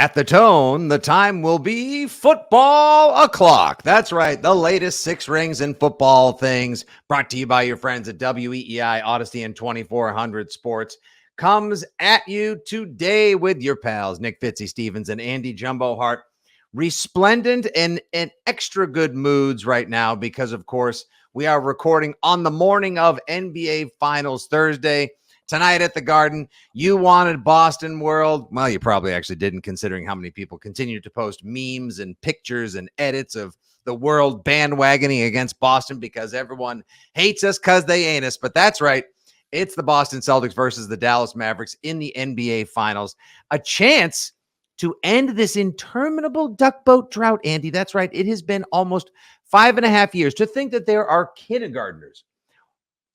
At the tone, the time will be football o'clock. That's right. The latest six rings in football things, brought to you by your friends at WEEI, Odyssey, and 2400 Sports, comes at you today with your pals, Nick Fitzy Stevens and Andy Jumbo Hart, resplendent and in extra good moods right now because, of course, we are recording on the morning of NBA Finals Thursday. Tonight at the Garden, you wanted Boston World. Well, you probably actually didn't, considering how many people continue to post memes and pictures and edits of the world bandwagoning against Boston because everyone hates us because they ain't us. But that's right. It's the Boston Celtics versus the Dallas Mavericks in the NBA Finals. A chance to end this interminable duck boat drought, Andy. That's right. It has been almost 5.5 years. To think that there are kindergartners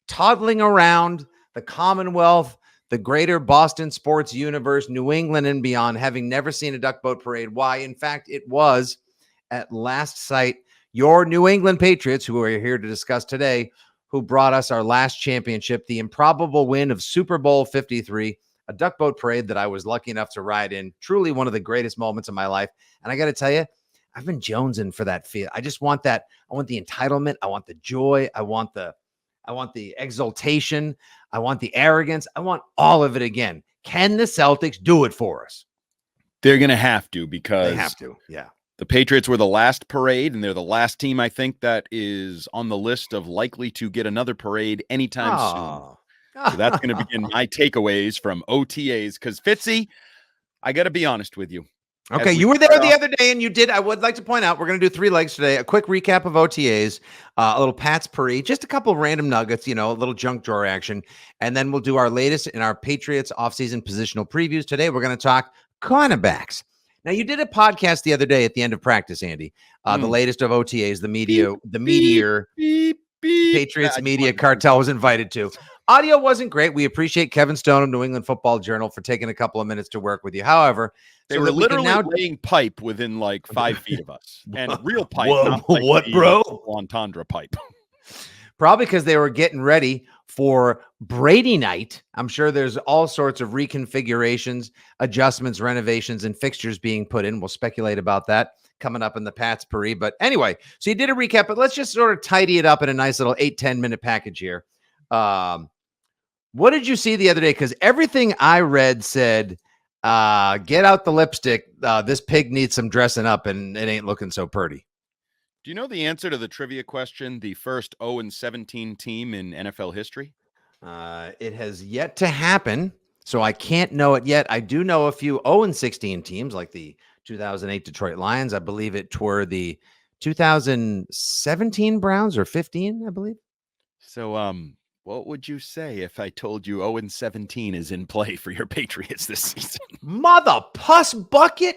toddling around the Commonwealth, the greater Boston sports universe, New England and beyond, having never seen a duck boat parade. Why? In fact, it was at last sight your New England Patriots, who are here to discuss today, who brought us our last championship, the improbable win of Super Bowl 53, a duck boat parade that I was lucky enough to ride in. Truly one of the greatest moments of my life. And I got to tell you, I've been jonesing for that feel. I just want that. I want the entitlement. I want the joy. I want the exaltation. I want the arrogance. I want all of it again. Can the Celtics do it for us? They're going to have to, because they have to. Yeah. The Patriots were the last parade, and they're the last team, I think, that is on the list of likely to get another parade anytime soon. So that's going to begin my takeaways from OTAs. Because, Fitzy, I got to be honest with you. Okay, you were there the other day, and you did. I would like to point out, we're going to do 3 legs today. A quick recap of OTAs, a little Patspourri, just a couple of random nuggets, a little junk drawer action, and then we'll do our latest in our Patriots offseason positional previews. Today, we're going to talk cornerbacks. Now, you did a podcast the other day at the end of practice, Andy. The latest of OTAs, the Meteor Patriots Media Cartel was invited to. Audio wasn't great. We appreciate Kevin Stone of New England Football Journal for taking a couple of minutes to work with you. However, they were literally laying pipe within like 5 feet of us, and real pipe. Whoa, not like what, bro? Entendre pipe. Probably because they were getting ready for Brady night. I'm sure there's all sorts of reconfigurations, adjustments, renovations, and fixtures being put in. We'll speculate about that coming up in the Patspourri. But anyway, so you did a recap, but let's just sort of tidy it up in a nice little 8-10 minute package here. What did you see the other day? Because everything I read said, get out the lipstick. This pig needs some dressing up, and it ain't looking so pretty. Do you know the answer to the trivia question, the first 0-17 team in NFL history? It has yet to happen, so I can't know it yet. I do know a few 0-16 teams, like the 2008 Detroit Lions. I believe it were the 2017 Browns, or 15, I believe. So, what would you say if I told you 0-17 is in play for your Patriots this season? Mother puss bucket?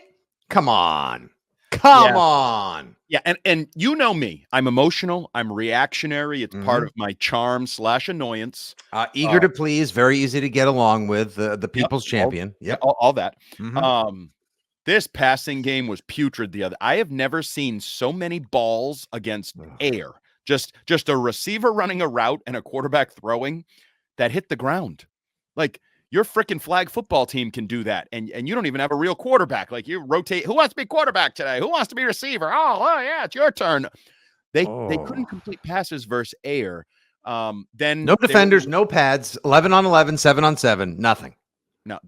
Come on. Come on. Yeah, and you know me. I'm emotional. I'm reactionary. It's part of my charm / annoyance. Eager to please. Very easy to get along with. The people's champion. All that. This passing game was putrid the other. I have never seen so many balls against air. Just a receiver running a route and a quarterback throwing that hit the ground. Like, your freaking flag football team can do that, and you don't even have a real quarterback. Like, you rotate. Who wants to be quarterback today? Who wants to be receiver? Oh yeah, it's your turn. They couldn't complete passes versus air. Then no defenders, no pads. 11 on 11, 7 on 7, nothing. No,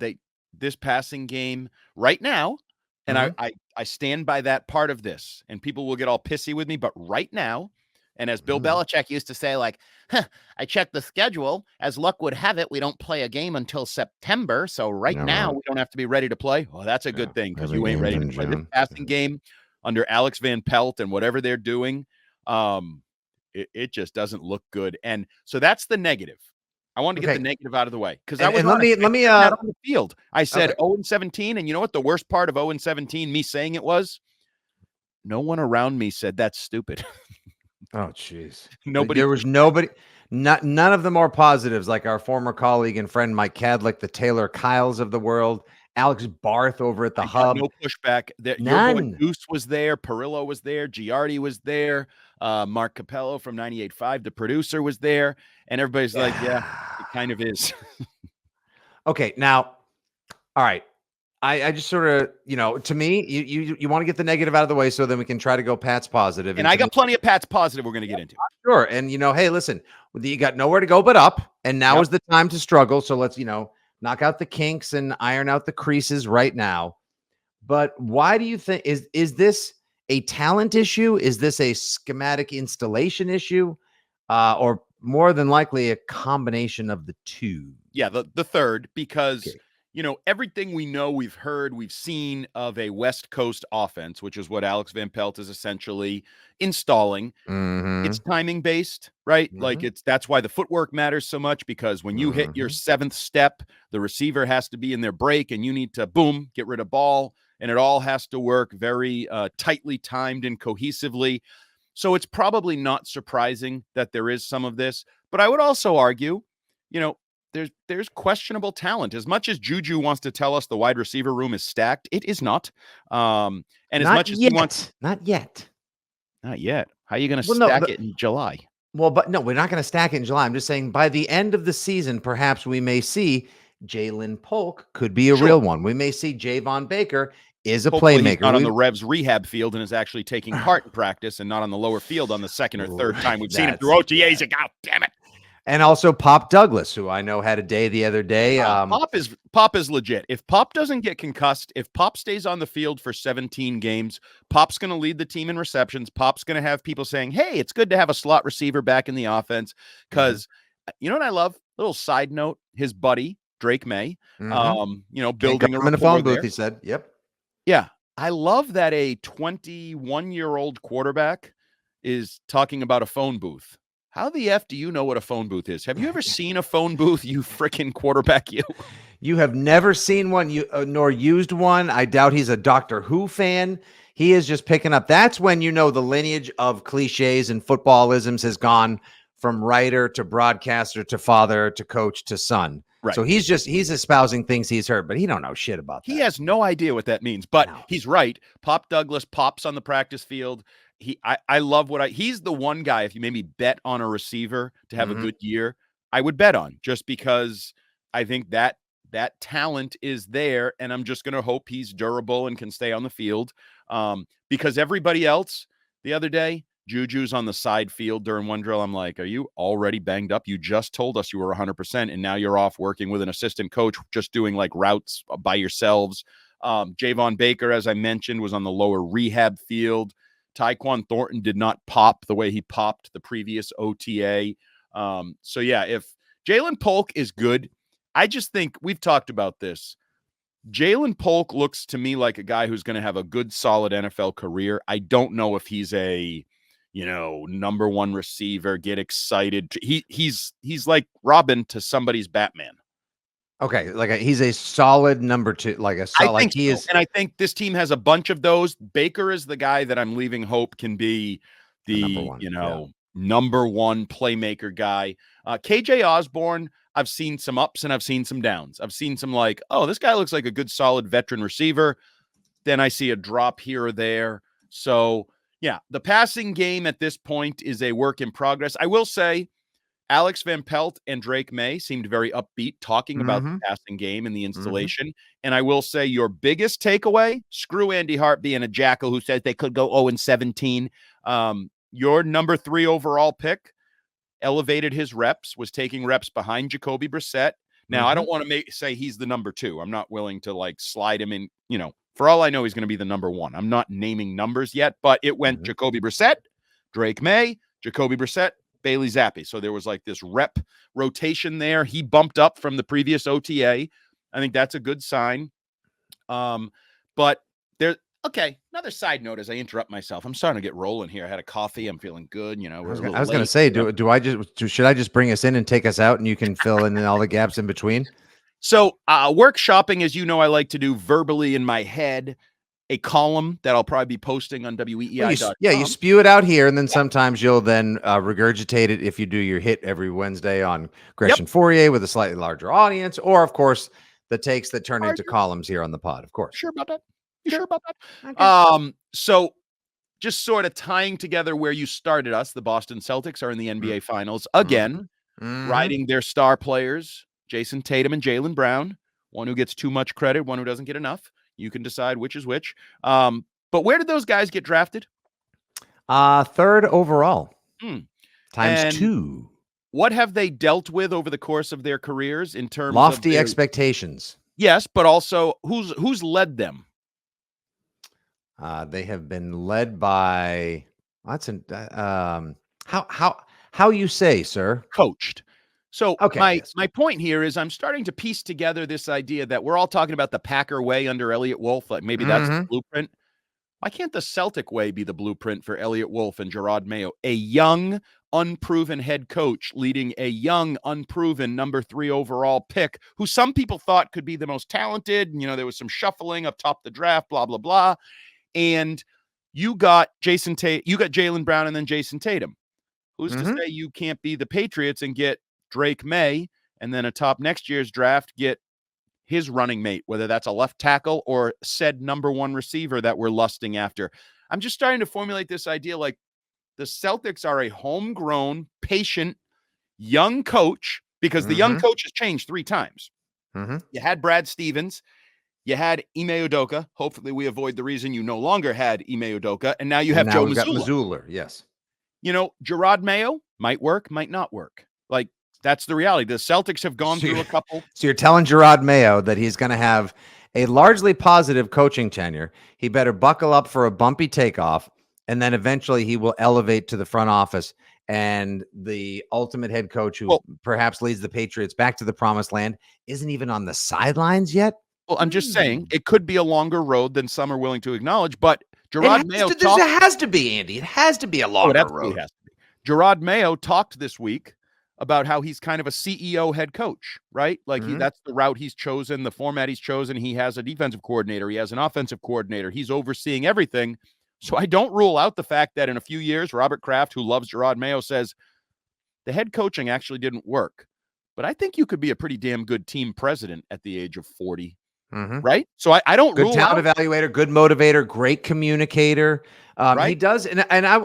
this passing game right now, and I stand by that part of this. And people will get all pissy with me, but right now. And as Bill Belichick used to say, like, I checked the schedule. As luck would have it, we don't play a game until September. So now we don't have to be ready to play. Well, that's a good thing, because you ain't ready to play. This passing game under Alex Van Pelt and whatever they're doing, it just doesn't look good. And so that's the negative. I wanted to get the negative out of the way, because let me on the field. I said 0-17, and you know what the worst part of 0-17, me saying it was? No one around me said that's stupid. Oh, jeez. Nobody. There was nobody. None of the more positives, like our former colleague and friend Mike Cadlick, the Taylor Kyles of the world, Alex Barth over at the Hub. No pushback. Your boy Goose was there. Perillo was there. Giardi was there. Mark Capello from 98.5, the producer, was there. And everybody's like, yeah, it kind of is. Okay, now, all right. I just sort of, to me, you want to get the negative out of the way so then we can try to go Pat's positive. And I to got me, plenty of Pat's positive we're going to get into. sure. And, hey, listen, you got nowhere to go but up. And now is the time to struggle. So let's, knock out the kinks and iron out the creases right now. But why do you think is this a talent issue? Is this a schematic installation issue? Or more than likely a combination of the two? Yeah, the third, because Okay. everything we know, we've heard, we've seen of a West Coast offense, which is what Alex Van Pelt is essentially installing. It's Mm-hmm. timing based, right? Like Mm-hmm. that's why the footwork matters so much, because when you hit your Mm-hmm. seventh step, the receiver has to be in their break and you need to boom, get rid of ball. And it all has to work very tightly timed and cohesively. So it's probably not surprising that there is some of this, but I would also argue, there's questionable talent. As much as Juju wants to tell us the wide receiver room is stacked, it is not. And as Not much as he wants, yet. Not yet. not yet. How are you going to Well, no, stack it in July? well, but no, we're not going to stack it in July. I'm just saying by the end of the season, perhaps we may see Jalen Polk could be a Sure. real one. We may see Javon Baker is a Hopefully he's playmaker. not on the Revs rehab field and is actually taking part in practice and not on the lower field on the second or third time we've seen him through OTAs. God damn it. And also Pop Douglas, who I know had a day the other day. Pop is legit. If Pop doesn't get concussed, if Pop stays on the field for 17 games, Pop's going to lead the team in receptions. Pop's going to have people saying, hey, it's good to have a slot receiver back in the offense. Because you know what I love? Little side note, his buddy, Drake May, building a in a phone booth, there. he said. Yep. Yeah. I love that a 21-year-old quarterback is talking about a phone booth. How the F do you know what a phone booth is? Have you ever seen a phone booth, you freaking quarterback, you? You have never seen one, nor used one. I doubt he's a Doctor Who fan. He is just picking up. That's when the lineage of cliches and footballisms has gone from writer to broadcaster to father to coach to son. Right. So he's espousing things he's heard, but he don't know shit about that. He has no idea what that means, but he's right. Pop Douglas pops on the practice field. I love he's the one guy, if you maybe bet on a receiver to have a good year, I would bet on, just because I think that talent is there, and I'm just going to hope he's durable and can stay on the field. Because everybody else the other day, Juju's on the side field during one drill. I'm like, are you already banged up? You just told us you were 100%, and now you're off working with an assistant coach, just doing like routes by yourselves. Javon Baker, as I mentioned, was on the lower rehab field. Tyquan Thornton did not pop the way he popped the previous OTA. So yeah, if Jalen Polk is good, I just think we've talked about this. Jalen Polk looks to me like a guy who's going to have a good, solid NFL career. I don't know if he's a, number one receiver, get excited. He's like Robin to somebody's Batman. Okay, he's a solid number two, And I think this team has a bunch of those. Baker is the guy that I'm leaving hope can be the number one playmaker guy. KJ Osborne, I've seen some ups and I've seen some downs. I've seen some this guy looks like a good, solid veteran receiver. Then I see a drop here or there. So yeah, the passing game at this point is a work in progress. I will say, Alex Van Pelt and Drake May seemed very upbeat talking about the passing game and the installation. And I will say your biggest takeaway, screw Andy Hart being a jackal who says they could go 0-17. Your number 3 overall pick elevated his reps, was taking reps behind Jacoby Brissett. Now, I don't want to say he's the number 2. I'm not willing to slide him in, for all I know, he's going to be the number 1. I'm not naming numbers yet, but it went Jacoby Brissett, Drake May, Jacoby Brissett, Bailey Zappi. So there was this rep rotation there. He bumped up from the previous OTA. I think that's a good sign. But another side note as I interrupt myself. I'm starting to get rolling here. I had a coffee. I'm feeling good. I was going to say, should I just bring us in and take us out and you can fill in all the gaps in between? So workshopping, as you know, I like to do verbally in my head, a column that I'll probably be posting on weei.com. You spew it out here, and then sometimes you'll then regurgitate it if you do your hit every Wednesday on Gresham Fourier with a slightly larger audience, or of course the takes that turn into columns here on the pod. Of course, sure about that. You sure about that? Okay. So just sort of tying together where you started us, the Boston Celtics are in the NBA Finals again, riding their star players, Jason Tatum and Jaylen Brown. one who gets too much credit, one who doesn't get enough. You can decide which is which. But where did those guys get drafted? Third overall. Times and 2. What have they dealt with over the course of their careers in terms lofty of their expectations? Yes, but also who's led them? They have been led by how you say, sir? Coached. So okay, my point here is I'm starting to piece together this idea that we're all talking about the Packer way under Elliott Wolf. Like maybe that's the blueprint. Why can't the Celtic way be the blueprint for Elliott Wolf and Gerard Mayo? A young, unproven head coach leading a young, unproven number 3 overall pick who some people thought could be the most talented. You know, there was some shuffling up top the draft, blah, blah, blah. And you got Jaylen Brown and then Jason Tatum. Who's to say you can't be the Patriots and get Drake May and then atop next year's draft get his running mate, whether that's a left tackle or said number 1 receiver that we're lusting after. I'm just starting to formulate this idea like the Celtics are a homegrown, patient, young coach because the young coach has changed 3 times. You had Brad Stevens. You had Ime Udoka. Hopefully we avoid the reason you no longer had Ime Udoka. And now you have Joe Mazzulla. Yes. You know, Gerard Mayo might work, might not work. Like, that's the reality. The Celtics have gone through a couple. So you're telling Gerard Mayo that he's going to have a largely positive coaching tenure. He better buckle up for a bumpy takeoff, and then eventually he will elevate to the front office and the ultimate head coach who perhaps leads the Patriots back to the promised land isn't even on the sidelines yet. Well, I'm just saying it could be a longer road than some are willing to acknowledge, but Gerard Mayo has to be, Andy. It has to be a longer road. Has to be. Gerard Mayo talked this week about how he's kind of a CEO head coach, right? Like that's the route he's chosen, the format he's chosen. He has a defensive coordinator. He has an offensive coordinator. He's overseeing everything. So I don't rule out the fact that in a few years, Robert Kraft, who loves Gerard Mayo, says the head coaching actually didn't work. But I think you could be a pretty damn good team president at the age of 40. Right. So I don't good talent evaluator, good motivator, great communicator. Right? He does. And I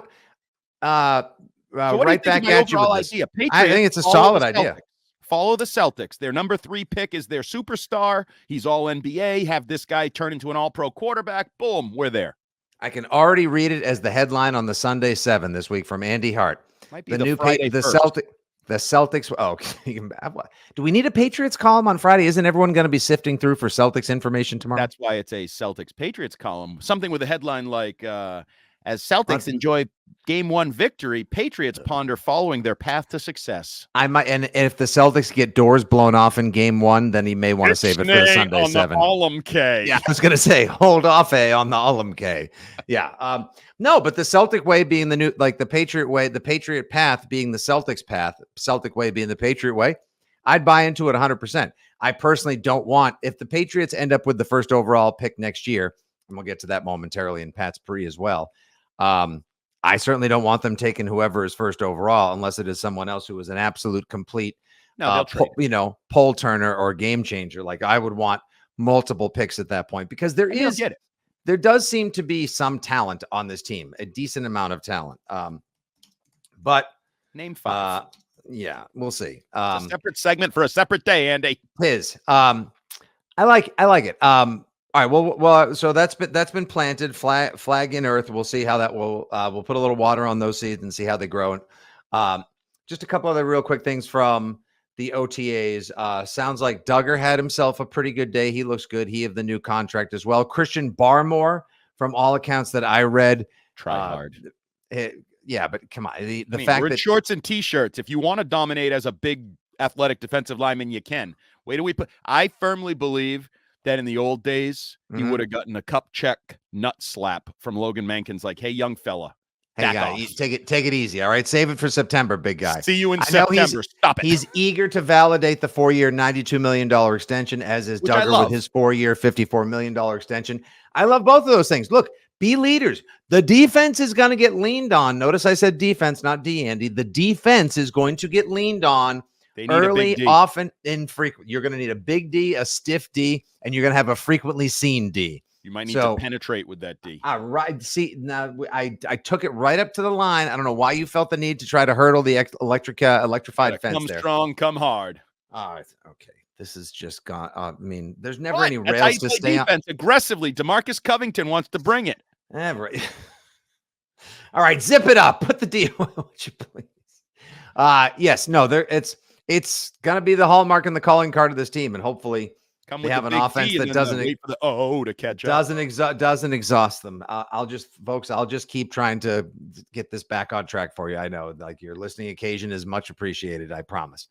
so right back at you with this. Idea? I think it's a solid idea. Follow the Celtics. Their number 3 pick is their superstar. He's all NBA. Have this guy turn into an all-pro quarterback. Boom. We're there. I can already read it as the headline on the Sunday 7 this week from Andy Hart. Might be the new Friday the Celtics. Oh, do we need a Patriots column on Friday? Isn't everyone going to be sifting through for Celtics information tomorrow? That's why it's a Celtics Patriots column. Something with a headline like, as Celtics enjoy Game 1 victory, Patriots ponder following their path to success. I might, and if the Celtics get doors blown off in Game 1, then he may want to save it for the Sunday on 7. The Olam K. Yeah, I was going to say, hold off on the Olam K. Yeah. No, but the Celtic way being the new, like the Patriot way, the Patriot path being the Celtics path, Celtic way being the Patriot way, I'd buy into it 100%. I personally don't want, if the Patriots end up with the first overall pick next year, and we'll get to that momentarily in Patspourri as well. I certainly don't want them taking whoever is first overall, unless it is someone else who is an absolute complete, pole turner or game changer. Like I would want multiple picks at that point because there does seem to be some talent on this team, a decent amount of talent. But name 5. Yeah, we'll see. A separate segment for a separate day, Andy. I like it. All right. Well. So that's been planted, flag in earth. We'll see how that will. We'll put a little water on those seeds and see how they grow. Just a couple other real quick things from the OTAs. Sounds like Duggar had himself a pretty good day. He looks good. He have the new contract as well. Christian Barmore, from all accounts that I read, try hard. Yeah, but come on. The fact we're in that shorts and t-shirts. If you want to dominate as a big athletic defensive lineman, you can. Wait till we put. I firmly believe that in the old days, he would have gotten a cup check nut slap from Logan Mankins, like, "Hey, young fella, hey guy, take it easy. All right, save it for September, big guy. See you in September. Stop it." He's eager to validate the 4-year, $92 million extension, as is Duggar with his 4-year, $54 million extension. I love both of those things. Look, be leaders. The defense is going to get leaned on. Notice I said defense, not D, Andy. The defense is going to get leaned on. Early, often, infrequent. You're going to need a big D, a stiff D, and you're going to have a frequently seen D. You might need to penetrate with that D. All right. See, now I took it right up to the line. I don't know why you felt the need to try to hurdle the electrified fence come there. Come strong, come hard. All right. Okay. This is just gone. I mean, there's never What? any That's how rails you to play stay on. defense aggressively. DeMarcus Covington wants to bring it. Right. All right, zip it up. Put the deal. Would you please? Yes, no, it's gonna be the hallmark and the calling card of this team, and hopefully Come they with have the an big offense D and that then doesn't wait for the O to catch up. doesn't exhaust them. I'll just keep trying to get this back on track for you. I know, like, your listening occasion is much appreciated. I promise.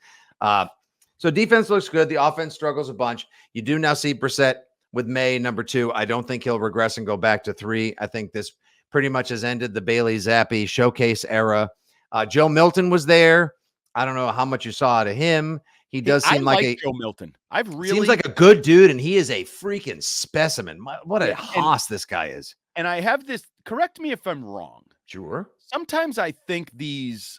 So defense looks good. The offense struggles a bunch. You do now see Brissett with May number 2. I don't think he'll regress and go back to 3. I think this pretty much has ended the Bailey Zappi showcase era. Joe Milton was there. I don't know how much you saw out of him. He does seem like Joe Milton. I've really seems like a good dude, and he is a freaking specimen. What a hoss this guy is. And I have this, correct me if I'm wrong. Sure. Sometimes I think these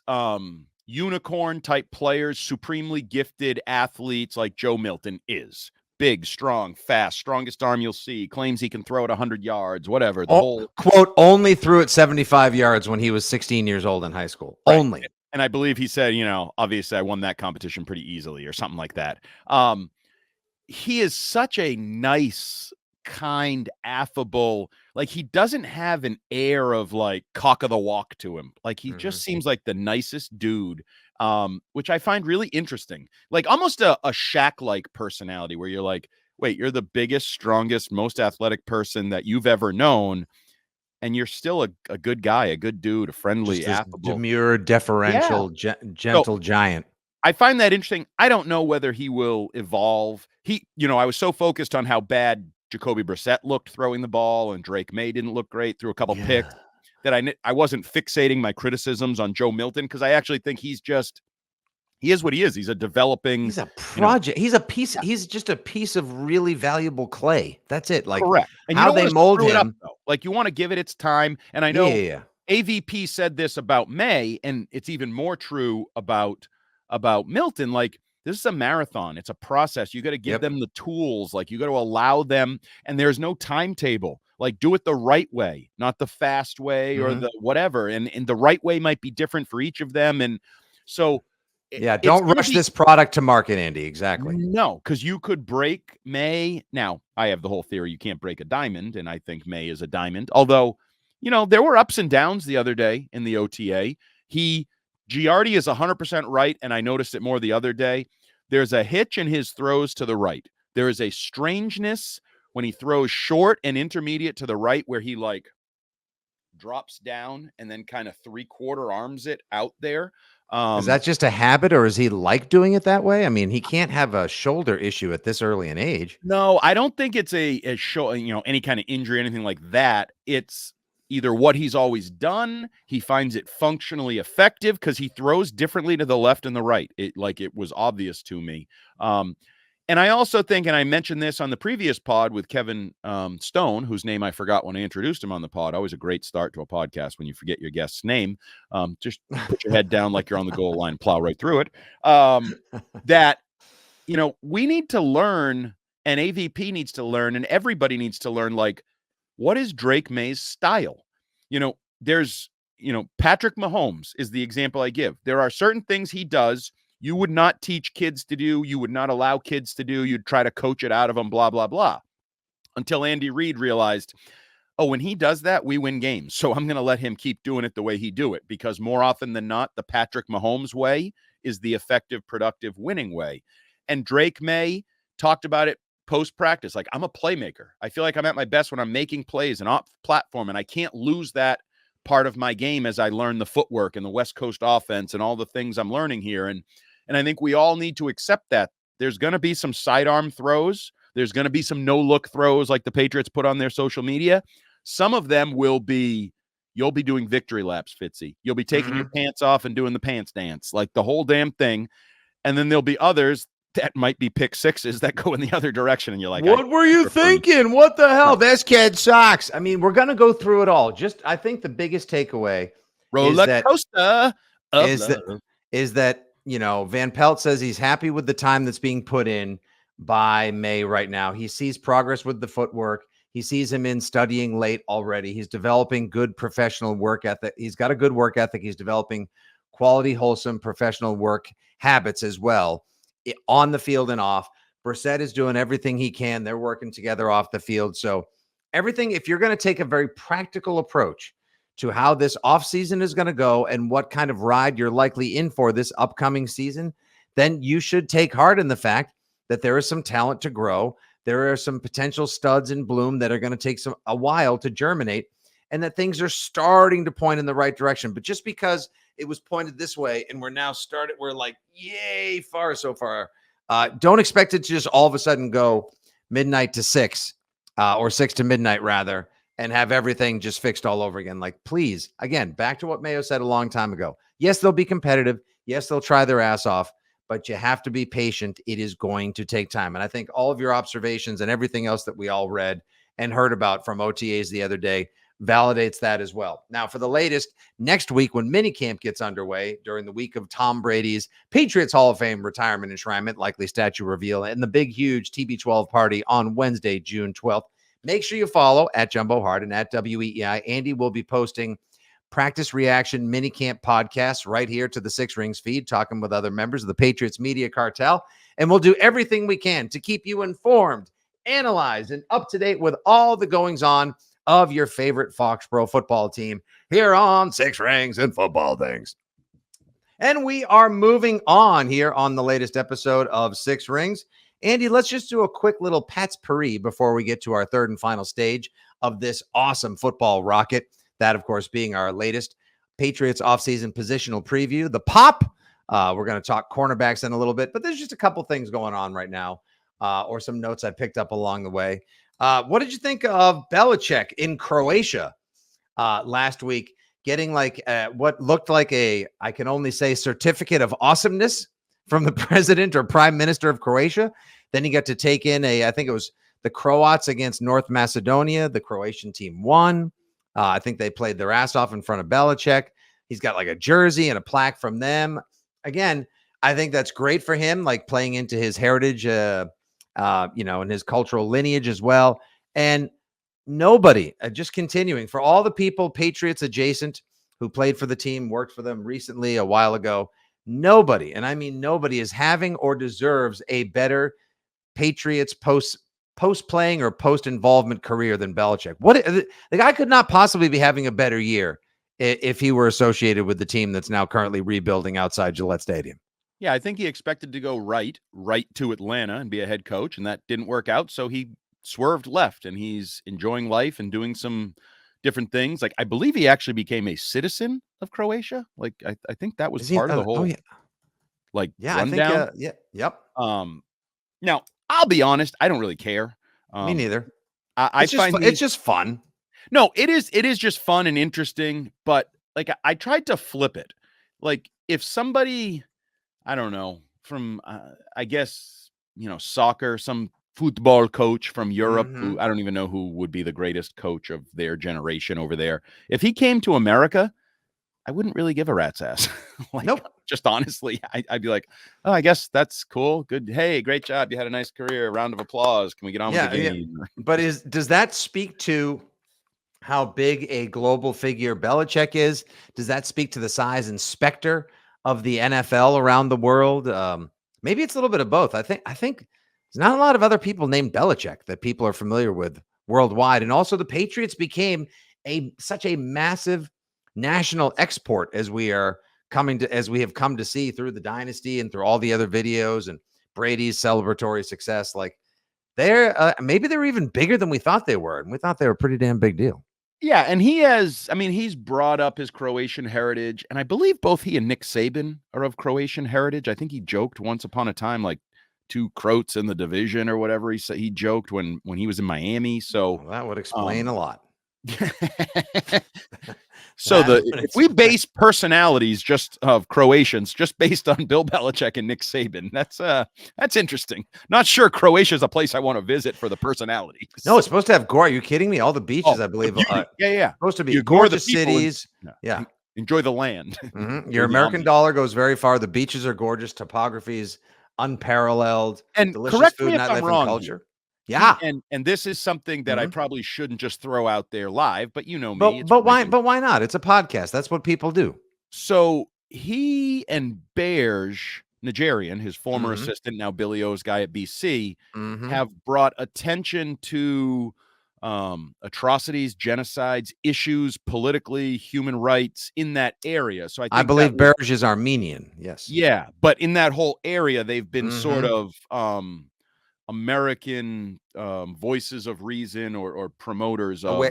unicorn type players, supremely gifted athletes like Joe Milton is big, strong, fast, strongest arm you'll see, claims he can throw it 100 yards, whatever. The whole quote, only threw it 75 yards when he was 16 years old in high school. Right. Only. And I believe he said, obviously I won that competition pretty easily or something like that. He is such a nice, kind, affable, like, he doesn't have an air of like cock of the walk to him. Like, he just seems like the nicest dude, which I find really interesting. Like, almost a Shaq-like personality where you're like, wait, you're the biggest, strongest, most athletic person that you've ever known, and you're still a good guy, a good dude, a friendly, affable, demure, deferential, gentle giant. I find that interesting. I don't know whether he will evolve. I was so focused on how bad Jacoby Brissett looked throwing the ball, and Drake May didn't look great, threw a couple picks, that I wasn't fixating my criticisms on Joe Milton, because I actually think he is what he is. He's a developing. He's a project. He's a piece. He's just a piece of really valuable clay. That's it. Like, correct. And how they mold him. Like, you want to give it its time. And I know AVP said this about May, and it's even more true about Milton. Like, this is a marathon. It's a process. You got to give them the tools. Like, you got to allow them, and there's no timetable. Like, do it the right way, not the fast way or the whatever. And the right way might be different for each of them. And so, don't rush this product to market, Andy. Exactly. No, because you could break May. Now, I have the whole theory you can't break a diamond, and I think May is a diamond. Although, there were ups and downs the other day in the OTA. Giardi is 100% right, and I noticed it more the other day. There's a hitch in his throws to the right. There is a strangeness when he throws short and intermediate to the right, where he like drops down and then kind of 3/4 arms it out there. Is that just a habit, or is he like doing it that way? I mean, he can't have a shoulder issue at this early an age. No, I don't think it's a any kind of injury, anything like that. It's either what he's always done. He finds it functionally effective because he throws differently to the left and the right. It was obvious to me. And I also think, and I mentioned this on the previous pod with Kevin Stone, whose name I forgot when I introduced him on the pod. Always a great start to a podcast when you forget your guest's name. Just put your head down like you're on the goal line, plow right through it. That, we need to learn, and AVP needs to learn, and everybody needs to learn, like, what is Drake May's style? There's, Patrick Mahomes is the example I give. There are certain things he does you would not teach kids to do. You would not allow kids to do. You'd try to coach it out of them, blah, blah, blah. Until Andy Reid realized, when he does that, we win games. So I'm going to let him keep doing it the way he do it, because more often than not, the Patrick Mahomes way is the effective, productive, winning way. And Drake May talked about it post-practice. Like, I'm a playmaker. I feel like I'm at my best when I'm making plays and off platform, and I can't lose that part of my game as I learn the footwork and the West Coast offense and all the things I'm learning here. And I think we all need to accept that. There's going to be some sidearm throws. There's going to be some no-look throws like the Patriots put on their social media. Some of them will be, you'll be doing victory laps, Fitzy. You'll be taking your pants off and doing the pants dance, like the whole damn thing. And then there'll be others that might be pick sixes that go in the other direction. And you're like, what were you thinking? What the hell? This kid sucks. I mean, we're going to go through it all. I think the biggest takeaway roller coaster is that, Van Pelt says he's happy with the time that's being put in by May right now. He sees progress with the footwork. He sees him in studying late already. He's developing good professional work ethic. He's got a good work ethic. He's developing quality, wholesome professional work habits as well, on the field and off. Brissett is doing everything he can. They're working together off the field. So everything, if you're going to take a very practical approach to how this offseason is going to go and what kind of ride you're likely in for this upcoming season, then you should take heart in the fact that there is some talent to grow. There are some potential studs in bloom that are going to take a while to germinate, and that things are starting to point in the right direction. But just because it was pointed this way and we're like, yay, far so far. Don't expect it to just all of a sudden go midnight to 6 or 6 to midnight rather, and have everything just fixed all over again. Like, please, again, back to what Mayo said a long time ago. Yes, they'll be competitive. Yes, they'll try their ass off, but you have to be patient. It is going to take time. And I think all of your observations and everything else that we all read and heard about from OTAs the other day validates that as well. Now, for the latest, next week when minicamp gets underway during the week of Tom Brady's Patriots Hall of Fame retirement enshrinement, likely statue reveal, and the big, huge TB12 party on Wednesday, June 12th, make sure you follow at Jumbo Hard and at WEEI. Andy will be posting practice reaction minicamp podcasts right here to the Six Rings feed, talking with other members of the Patriots media cartel. And we'll do everything we can to keep you informed, analyzed, and up to date with all the goings on of your favorite Foxborough football team here on Six Rings and Football Things. And we are moving on here on the latest episode of Six Rings. Andy, let's just do a quick little Patspourri before we get to our third and final stage of this awesome football rocket. That, of course, being our latest Patriots offseason positional preview, the Pop. We're going to talk cornerbacks in a little bit, but there's just a couple things going on right now, or some notes I picked up along the way. What did you think of Belichick in Croatia last week, getting like what looked like I can only say, certificate of awesomeness from the president or prime minister of Croatia? Then he got to take in I think it was the Croats against North Macedonia. The Croatian team won. I think they played their ass off in front of Belichick. He's got like a jersey and a plaque from them. Again, I think that's great for him, like playing into his heritage, and his cultural lineage as well. And nobody, just continuing, for all the people, Patriots adjacent, who played for the team, worked for them recently a while ago, nobody, and I mean nobody, is having or deserves a better Patriots post-playing or post-involvement career than Belichick. The guy could not possibly be having a better year if he were associated with the team that's now currently rebuilding outside Gillette Stadium. Yeah, I think he expected to go right to Atlanta and be a head coach, and that didn't work out. So he swerved left, and he's enjoying life and doing some different things. Like, I believe he actually became a citizen of Croatia. Like, I think that was part of the whole, rundown. I think, yep. Now, I'll be honest, I don't really care. Me neither. I find it's just fun. No, it is just fun and interesting, but like I tried to flip it. Like, if somebody, I don't know, from I guess, soccer, some football coach from Europe, who I don't even know who would be the greatest coach of their generation over there. If he came to America, I wouldn't really give a rat's ass. Nope. Just honestly, I'd be like, oh, I guess that's cool. Good. Hey, great job. You had a nice career. Round of applause. Can we get on with the game? Yeah. But does that speak to how big a global figure Belichick is? Does that speak to the size and specter of the NFL around the world? Maybe it's a little bit of both. I think there's not a lot of other people named Belichick that people are familiar with worldwide. And also the Patriots became such a massive national export as we have come to see through the dynasty and through all the other videos and Brady's celebratory success. Like, maybe they're even bigger than we thought they were. And we thought they were a pretty damn big deal. Yeah. And he's brought up his Croatian heritage, and I believe both he and Nick Saban are of Croatian heritage. I think he joked once upon a time, like, two Croats in the division or whatever. He said he joked when he was in Miami. So that would explain a lot. So if we base personalities just of Croatians just based on Bill Belichick and Nick Saban, that's interesting. Not sure Croatia is a place I want to visit for the personalities. No, it's supposed to have gore. Are you kidding me? All the beaches, I believe. Yeah. Supposed to be gorgeous cities. Yeah. Enjoy the land. Your American dollar goes very far. The beaches are gorgeous. Topography is unparalleled. And delicious correct food, me if I'm wrong. Culture. Yeah. And this is something that I probably shouldn't just throw out there live, but you know me. But why not? It's a podcast. That's what people do. So he and Berge Nigerian, his former assistant, now Billy O's guy at BC, have brought attention to atrocities, genocides, issues politically, human rights in that area. So I believe Berge is Armenian. Yes. Yeah, but in that whole area, they've been sort of American voices of reason or promoters of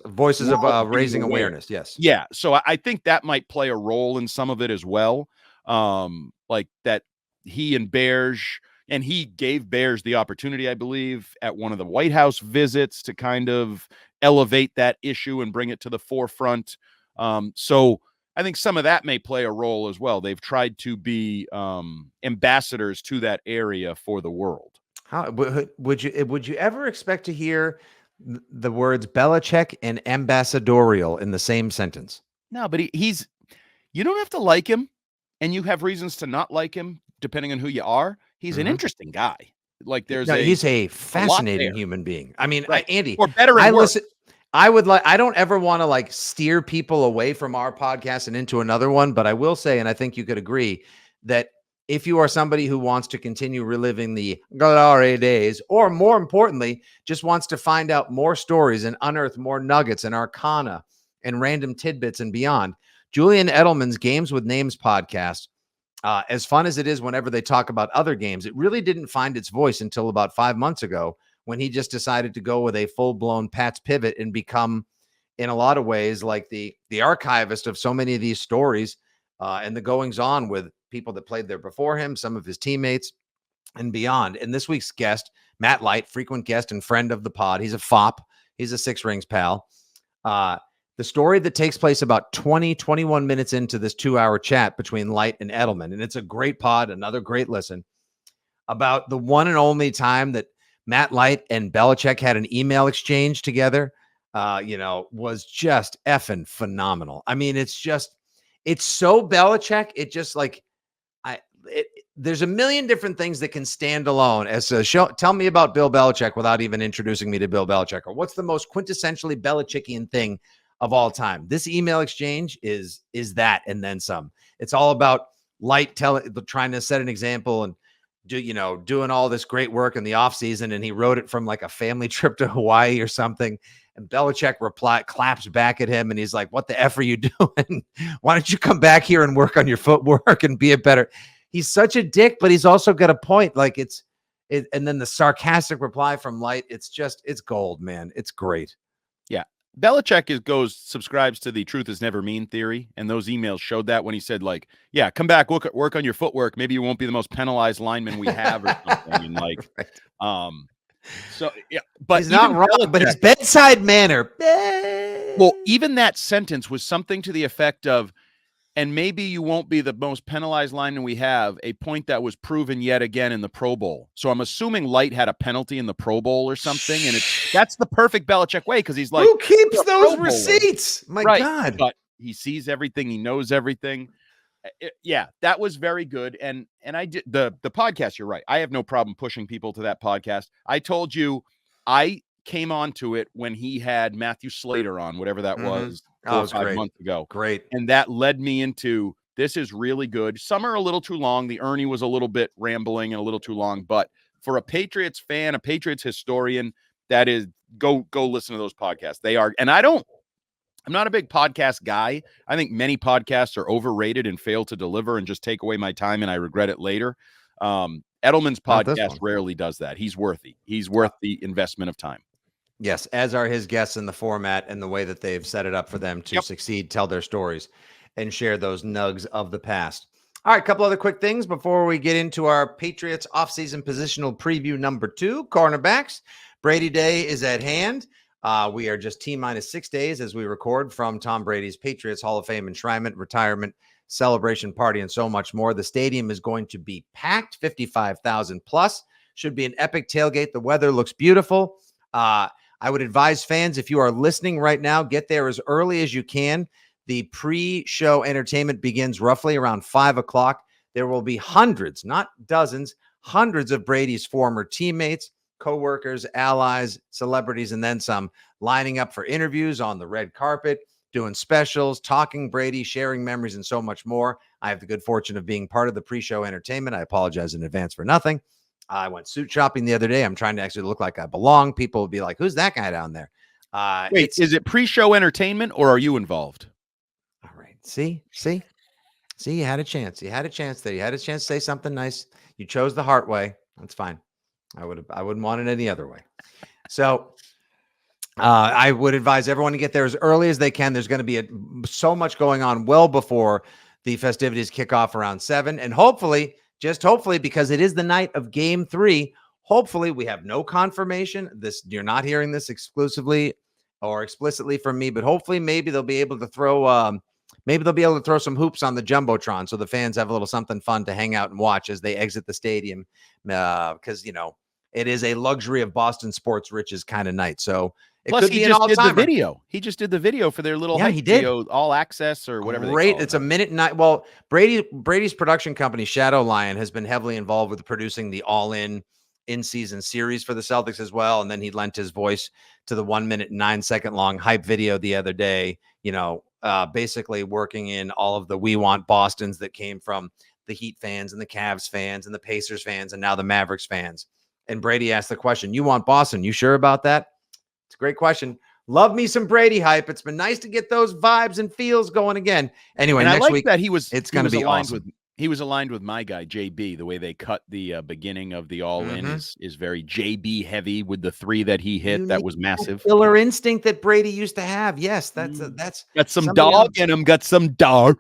voices of raising awareness. Yes. Yeah. So I think that might play a role in some of it as well. Like that he and Berge, and he gave Berge the opportunity, I believe, at one of the White House visits to kind of elevate that issue and bring it to the forefront. So I think some of that may play a role as well. They've tried to be ambassadors to that area for the world. How would you ever expect to hear the words Belichick and ambassadorial in the same sentence? No, but he's, you don't have to like him, and you have reasons to not like him depending on who you are. He's an interesting guy. Like he's a fascinating human being. I mean, right. Andy, or better. I don't ever want to like steer people away from our podcast and into another one, but I will say, and I think you could agree, that if you are somebody who wants to continue reliving the glory days, or more importantly, just wants to find out more stories and unearth more nuggets and arcana and random tidbits and beyond, Julian Edelman's Games with Names podcast, as fun as it is whenever they talk about other games, it really didn't find its voice until about 5 months ago, when he just decided to go with a full-blown Pat's pivot and become, in a lot of ways, like the archivist of so many of these stories and the goings-on with people that played there before him, some of his teammates, and beyond. And this week's guest, Matt Light, frequent guest and friend of the pod. He's a FOP. He's a Six Rings pal. The story that takes place about 21 minutes into this 2-hour chat between Light and Edelman, and it's a great pod, another great listen, about the one and only time that Matt Light and Belichick had an email exchange together, was just effing phenomenal. I mean, it's so Belichick. It just like, there's a million different things that can stand alone as a show. Tell me about Bill Belichick without even introducing me to Bill Belichick, or what's the most quintessentially Belichickian thing of all time. This email exchange is that, and then some. It's all about Light trying to set an example and doing all this great work in the offseason, and he wrote it from like a family trip to Hawaii or something. And Belichick claps back at him, and he's like, "What the F are you doing? Why don't you come back here and work on your footwork and be a better?" He's such a dick, but he's also got a point. Like and then the sarcastic reply from Light, it's gold, man. It's great. Yeah. Belichick subscribes to the truth is never mean theory. And those emails showed that when he said, like, yeah, come back, work on your footwork. Maybe you won't be the most penalized lineman we have or something. And like, right. So yeah, but he's not wrong, but his bedside manner. Well, even that sentence was something to the effect of, and maybe you won't be the most penalized lineman we have, a point that was proven yet again in the Pro Bowl. So I'm assuming Light had a penalty in the Pro Bowl or something. And that's the perfect Belichick way, because he's like, who keeps those receipts? My God. But he sees everything. He knows everything. Yeah, that was very good. And I did the podcast. You're right. I have no problem pushing people to that podcast. I told you I came onto it when he had Matthew Slater on, whatever that was, 4 or 5 months ago. Great. And that led me into, this is really good. Some are a little too long. The Ernie was a little bit rambling and a little too long, but for a Patriots fan, a Patriots historian, that is, go listen to those podcasts. They are, and I'm not a big podcast guy. I think many podcasts are overrated and fail to deliver and just take away my time, and I regret it later. Edelman's podcast rarely does that. He's worth the investment of time. Yes, as are his guests in the format and the way that they've set it up for them to succeed, tell their stories, and share those nugs of the past. All right, a couple other quick things before we get into our Patriots offseason positional preview number 2, cornerbacks. Brady Day is at hand. We are just T-minus 6 days as we record from Tom Brady's Patriots Hall of Fame enshrinement, retirement, celebration party, and so much more. The stadium is going to be packed, 55,000 plus. Should be an epic tailgate. The weather looks beautiful. I would advise fans, if you are listening right now, get there as early as you can. The pre-show entertainment begins roughly around 5 o'clock. There will be hundreds, not dozens, hundreds of Brady's former teammates, co-workers, allies, celebrities, and then some lining up for interviews on the red carpet. doing specials, talking Brady, sharing memories, and so much more. I have the good fortune of being part of the pre-show entertainment. I apologize in advance for nothing. I went suit shopping the other day. I'm trying to actually look like I belong. People will be like, who's that guy down there? Wait, is it pre-show entertainment or are you involved? All right. See, you had a chance. You had a chance there. You had a chance to say something nice. You chose the Hart way. That's fine. I wouldn't want it any other way. So I would advise everyone to get there as early as they can. There's going to be so much going on well before the festivities kick off around 7. And hopefully, just hopefully, because it is the night of Game 3, hopefully we have no confirmation. You're not hearing this exclusively or explicitly from me, but hopefully maybe they'll be able to throw some hoops on the Jumbotron so the fans have a little something fun to hang out and watch as they exit the stadium. Because, it is a luxury of Boston sports riches kind of night. So it Plus, could be an all-timer. He just did the video for their little video, all access or whatever. Great. It's a minute and nine. Well, Brady's production company, Shadow Lion, has been heavily involved with producing the in-season series for the Celtics as well. And then he lent his voice to the 1 minute and 9 second long hype video the other day, basically working in all of the "We Want Bostons" that came from the Heat fans and the Cavs fans and the Pacers fans and now the Mavericks fans. And Brady asked the question, "You want Boston? You sure about that?" It's a great question. Love me some Brady hype. It's been nice to get those vibes and feels going again. Anyway, and next week that it's going to be awesome. He was aligned with my guy JB. The way they cut the beginning of the all-in is very JB heavy with the 3 that he hit. That was massive. Killer instinct that Brady used to have. Yes, that's got some dog in him. Got some dog.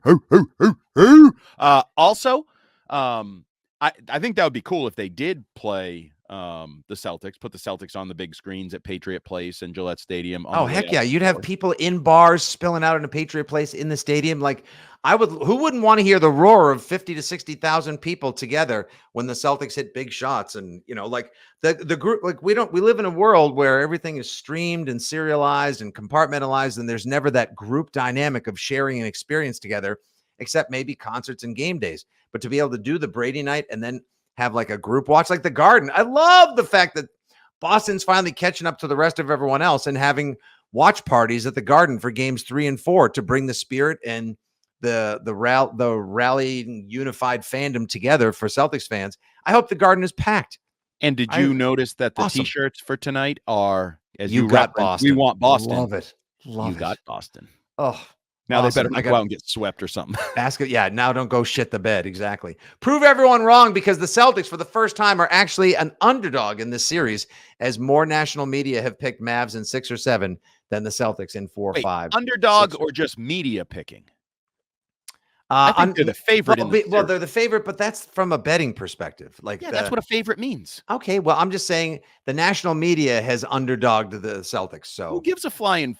Also, I think that would be cool if they did play the Celtics, put the Celtics on the big screens at Patriot Place and Gillette Stadium. Oh, heck yeah. You'd have people in bars spilling out in a Patriot Place in the stadium. Like who wouldn't want to hear the roar of 50 to 60,000 people together when the Celtics hit big shots? And, the group, like we live in a world where everything is streamed and serialized and compartmentalized. And there's never that group dynamic of sharing an experience together, except maybe concerts and game days. But to be able to do the Brady night and then have like a group watch like the Garden. I love the fact that Boston's finally catching up to the rest of everyone else and having watch parties at the Garden for games 3 and 4 to bring the spirit and the rally unified fandom together for Celtics fans. I hope the Garden is packed. And did you notice that the t-shirts for tonight are, as you got Boston. We want Boston. Love it. You got Boston. Oh, now they better not go out and get swept or something. Now don't go shit the bed. Exactly. Prove everyone wrong, because the Celtics for the first time are actually an underdog in this series, as more national media have picked Mavs in 6 or 7 than the Celtics in 4 or 5. Underdog or just media picking? I think they're the favorite. Well, they're the favorite, but that's from a betting perspective. That's what a favorite means. Okay, well, I'm just saying the national media has underdogged the Celtics. So who gives a flying?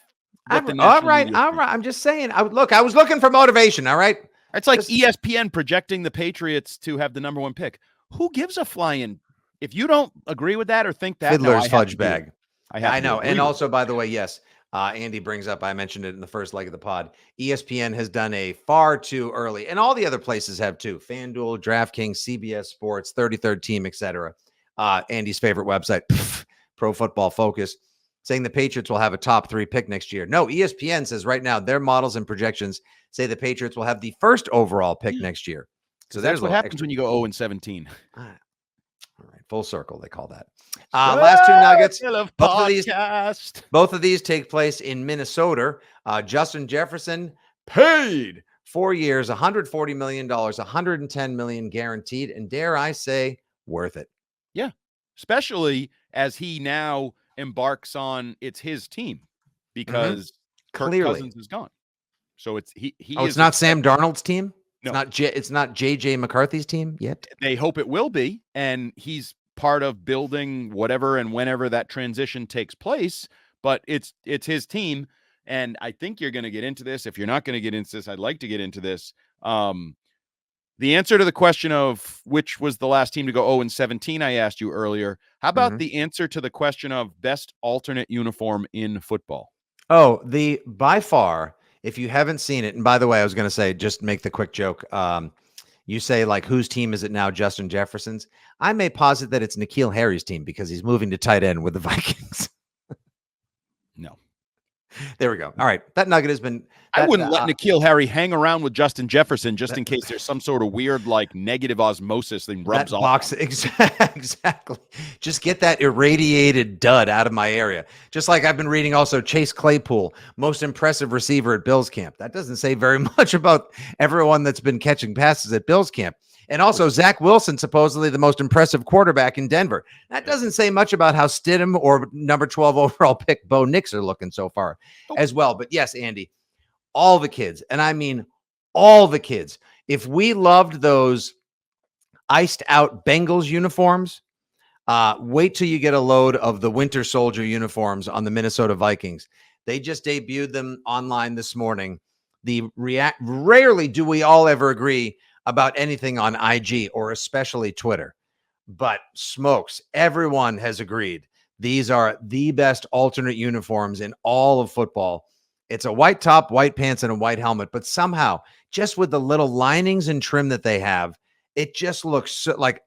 All right. I'm just saying. I was looking for motivation. All right. It's like ESPN projecting the Patriots to have the #1 pick. Who gives a flying? If you don't agree with that or think that, Fiddler's fudge bag. I know. And also, by the way, yes, Andy brings up, I mentioned it in the first leg of the pod, ESPN has done a far too early, and all the other places have too. FanDuel, DraftKings, CBS Sports, 33rd Team, etc. Andy's favorite website, Pro Football Focus, saying the Patriots will have a top 3 pick next year. No, ESPN says right now their models and projections say the Patriots will have the first overall pick next year. So that's what happens when you go 0-17. All right, full circle, they call that. Last 2 nuggets. Both of these take place in Minnesota. Justin Jefferson paid 4 years, $140 million, $110 million guaranteed, and dare I say, worth it. Yeah, especially as he now embarks on it's his team, because Kirk Cousins is gone. So it's it's not Sam Darnold's team. No, it's not JJ McCarthy's team yet. They hope it will be, and he's part of building whatever and whenever that transition takes place. But it's his team, and I think you're going to get into this. If you're not going to get into this, I'd like to get into this. The answer to the question of which was the last team to go 0-17, I asked you earlier. How about the answer to the question of best alternate uniform in football? Oh, by far, if you haven't seen it, and by the way, I was going to say, just make the quick joke. You say, like, whose team is it now? Justin Jefferson's? I may posit that it's N'Keal Harry's team because he's moving to tight end with the Vikings. No. There we go. All right. That nugget has been. I wouldn't let N'Keal Harry hang around with Justin Jefferson just in case there's some sort of weird, like, negative osmosis that rubs off. Exactly. Just get that irradiated dud out of my area. Just like I've been reading also Chase Claypool, most impressive receiver at Bills camp. That doesn't say very much about everyone that's been catching passes at Bills camp. And also Zach Wilson, supposedly the most impressive quarterback in Denver. That doesn't say much about how Stidham or number 12 overall pick Bo Nix are looking so far as well. But yes, Andy, all the kids, and I mean all the kids, if we loved those iced out Bengals uniforms, wait till you get a load of the Winter Soldier uniforms on the Minnesota Vikings. They just debuted them online this morning. Rarely do we all ever agree about anything on IG or especially Twitter, but smokes, everyone has agreed these are the best alternate uniforms in all of football. It's a white top, white pants, and a white helmet, but somehow, just with the little linings and trim that they have, it just looks so, like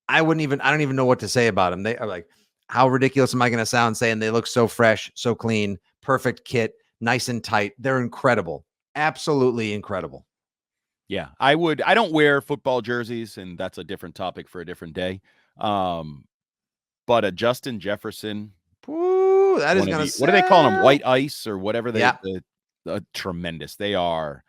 I don't even know what to say about them. They are like, how ridiculous am I going to sound saying they look so fresh, so clean, perfect kit, nice and tight. They're incredible. Absolutely incredible. Yeah, I don't wear football jerseys, and that's a different topic for a different day. But a Justin Jefferson, that is going to what do they call them? White ice or whatever tremendous. They are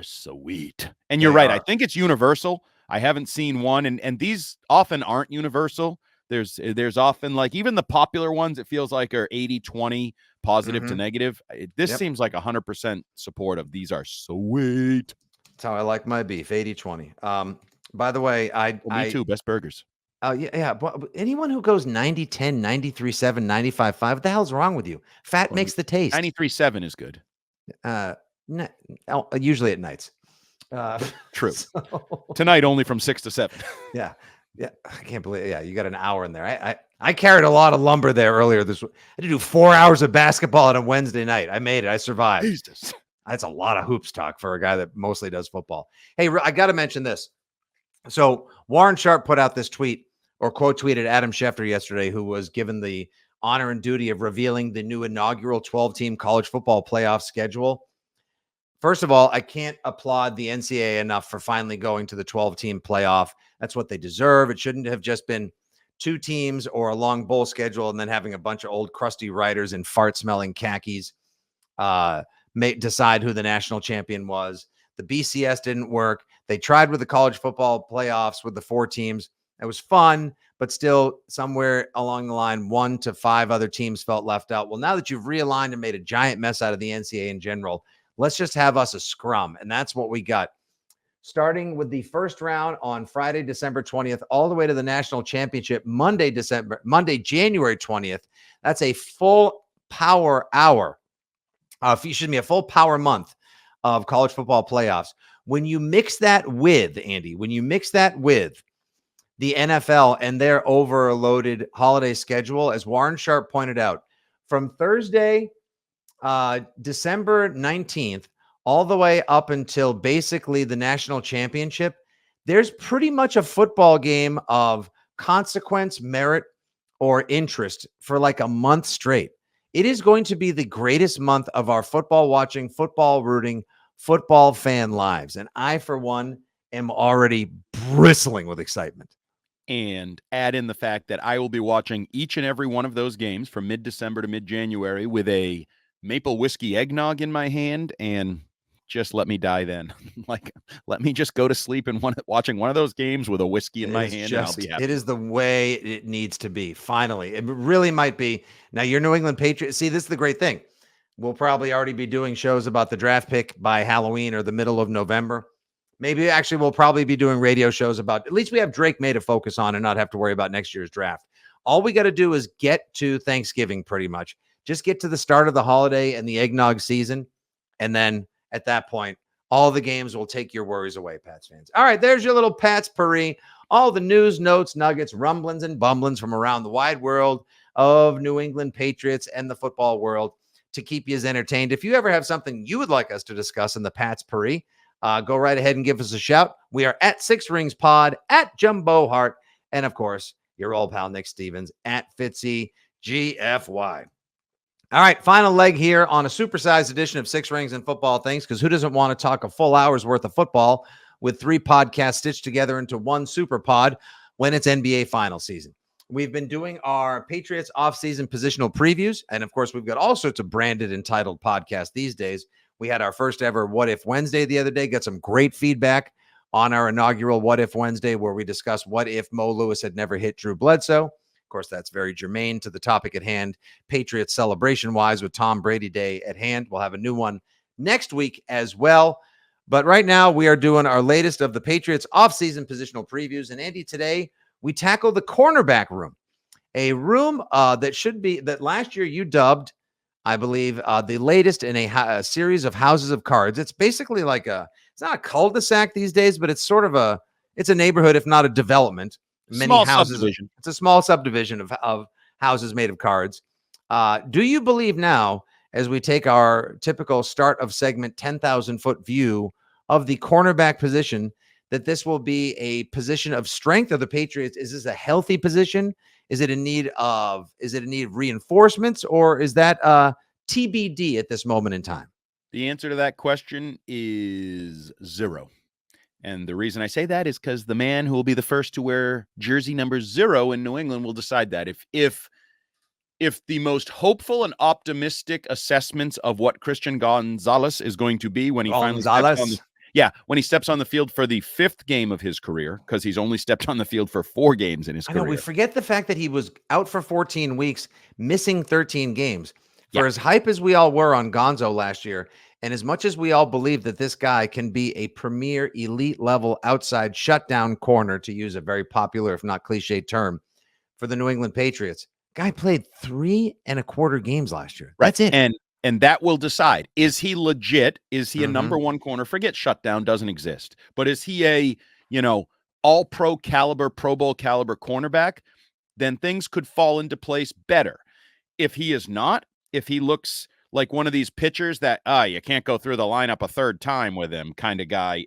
sweet. And you're right. I think it's universal. I haven't seen one, and these often aren't universal. There's often, like, even the popular ones, it feels like are 80-20 positive to negative. This seems like 100% supportive. These are sweet. That's how I like my beef, 80-20. By the way, me too, best burgers. Yeah. But anyone who goes 90-10, 93-7, 95-5, what the hell's wrong with you? Fat makes the taste. 93-7 is good. Usually at nights. True. Tonight only from 6 to 7. Yeah. I can't believe. Yeah, you got an hour in there. I carried a lot of lumber there earlier this week. I had to do 4 hours of basketball on a Wednesday night. I made it. I survived. Jesus. That's a lot of hoops talk for a guy that mostly does football. Hey, I got to mention this. So Warren Sharp put out this tweet, or quote tweeted Adam Schefter yesterday, who was given the honor and duty of revealing the new inaugural 12-team college football playoff schedule. First of all, I can't applaud the NCAA enough for finally going to the 12-team playoff. That's what they deserve. It shouldn't have just been 2 teams or a long bowl schedule and then having a bunch of old crusty writers in fart-smelling khakis decide who the national champion was. The BCS didn't work. They tried with the college football playoffs with the 4 teams. It was fun, but still somewhere along the line, 1 to 5 other teams felt left out. Well, now that you've realigned and made a giant mess out of the NCAA in general, let's just have us a scrum. And that's what we got. Starting with the first round on Friday, December 20th, all the way to the national championship, Monday, January 20th. That's a full power hour. A full power month of college football playoffs. When you mix that with, Andy, the NFL and their overloaded holiday schedule, as Warren Sharp pointed out, from Thursday, December 19th, all the way up until basically the national championship, there's pretty much a football game of consequence, merit, or interest for like a month straight. It is going to be the greatest month of our football watching, football rooting, football fan lives. And I, for one, am already bristling with excitement. And add in the fact that I will be watching each and every one of those games from mid-December to mid-January with a maple whiskey eggnog in my hand, and just let me die then. Like, let me just go to sleep and watching one of those games with a whiskey in my hand, and I'll be happy. It is the way it needs to be, finally. It really might be. Now, your New England Patriots, see, this is the great thing. We'll probably already be doing shows about the draft pick by Halloween or the middle of November. Maybe actually we'll probably be doing radio shows about, at least we have Drake May to focus on and not have to worry about next year's draft. All we got to do is get to Thanksgiving pretty much. Just get to the start of the holiday and the eggnog season. And then at that point, all the games will take your worries away, Pats fans. All right, there's your little Patspourri. All the news, notes, nuggets, rumblings, and bumblings from around the wide world of New England Patriots and the football world to keep you as entertained. If you ever have something you would like us to discuss in the Patspourri, go right ahead and give us a shout. We are at 6 Rings Pod, at Jumbo Hart, and of course, your old pal Nick Stevens at Fitzy GFY. All right, final leg here on a supersized edition of Six Rings and Football Things, because who doesn't want to talk a full hour's worth of football with 3 podcasts stitched together into one super pod when it's NBA final season? We've been doing our Patriots offseason positional previews, and of course, we've got all sorts of branded and titled podcasts these days. We had our first ever What If Wednesday the other day, got some great feedback on our inaugural What If Wednesday, where we discussed what if Mo Lewis had never hit Drew Bledsoe. Of course, that's very germane to the topic at hand, Patriots celebration-wise, with Tom Brady Day at hand. We'll have a new one next week as well. But right now, we are doing our latest of the Patriots offseason positional previews. And Andy, today, we tackle the cornerback room, a room that last year you dubbed, I believe, the latest in a series of houses of cards. It's basically like it's not a cul-de-sac these days, but it's sort of it's a neighborhood, if not a development. Many Small houses. subdivision. It's a small subdivision of houses made of cards. Do you believe now, as we take our typical start of segment 10,000-foot view of the cornerback position, that this will be a position of strength of the Patriots? Is this a healthy position? Is it in need of reinforcements, or is that TBD at this moment in time? The answer to that question is 0. And the reason I say that is because the man who will be the first to wear jersey number 0 in New England will decide that. If the most hopeful and optimistic assessments of what Christian Gonzalez is going to be when he finally steps on the field for the 5th game of his career, because he's only stepped on the field for 4 games in his career. I know, we forget the fact that he was out for 14 weeks, missing 13 games. For as hype as we all were on Gonzo last year, and as much as we all believe that this guy can be a premier elite level outside shutdown corner, to use a very popular, if not cliche term, for the New England Patriots, guy played 3 1/4 games last year. That's it. And that will decide. Is he legit? Is he a number 1 corner? Forget shutdown doesn't exist. But is he a, all pro caliber, Pro Bowl caliber cornerback? Then things could fall into place better. If he is not, if he looks like one of these pitchers that you can't go through the lineup a 3rd time with him kind of guy,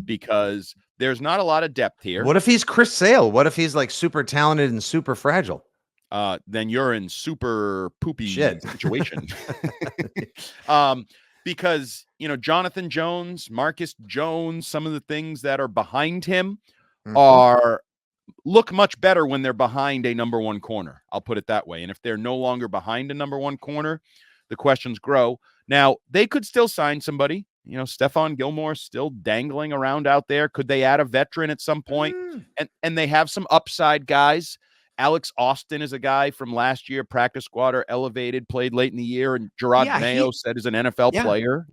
because there's not a lot of depth here. What if he's Chris Sale? What if he's like super talented and super fragile? Then you're in super poopy situation. Because, Jonathan Jones, Marcus Jones, some of the things that are behind him look much better when they're behind a number 1 corner. I'll put it that way. And if they're no longer behind a number 1 corner, the questions grow. Now, they could still sign somebody. Stephon Gilmore still dangling around out there. Could they add a veteran at some point? And they have some upside guys. Alex Austin is a guy from last year, practice squad or elevated, played late in the year, and Gerard Mayo said is an NFL player.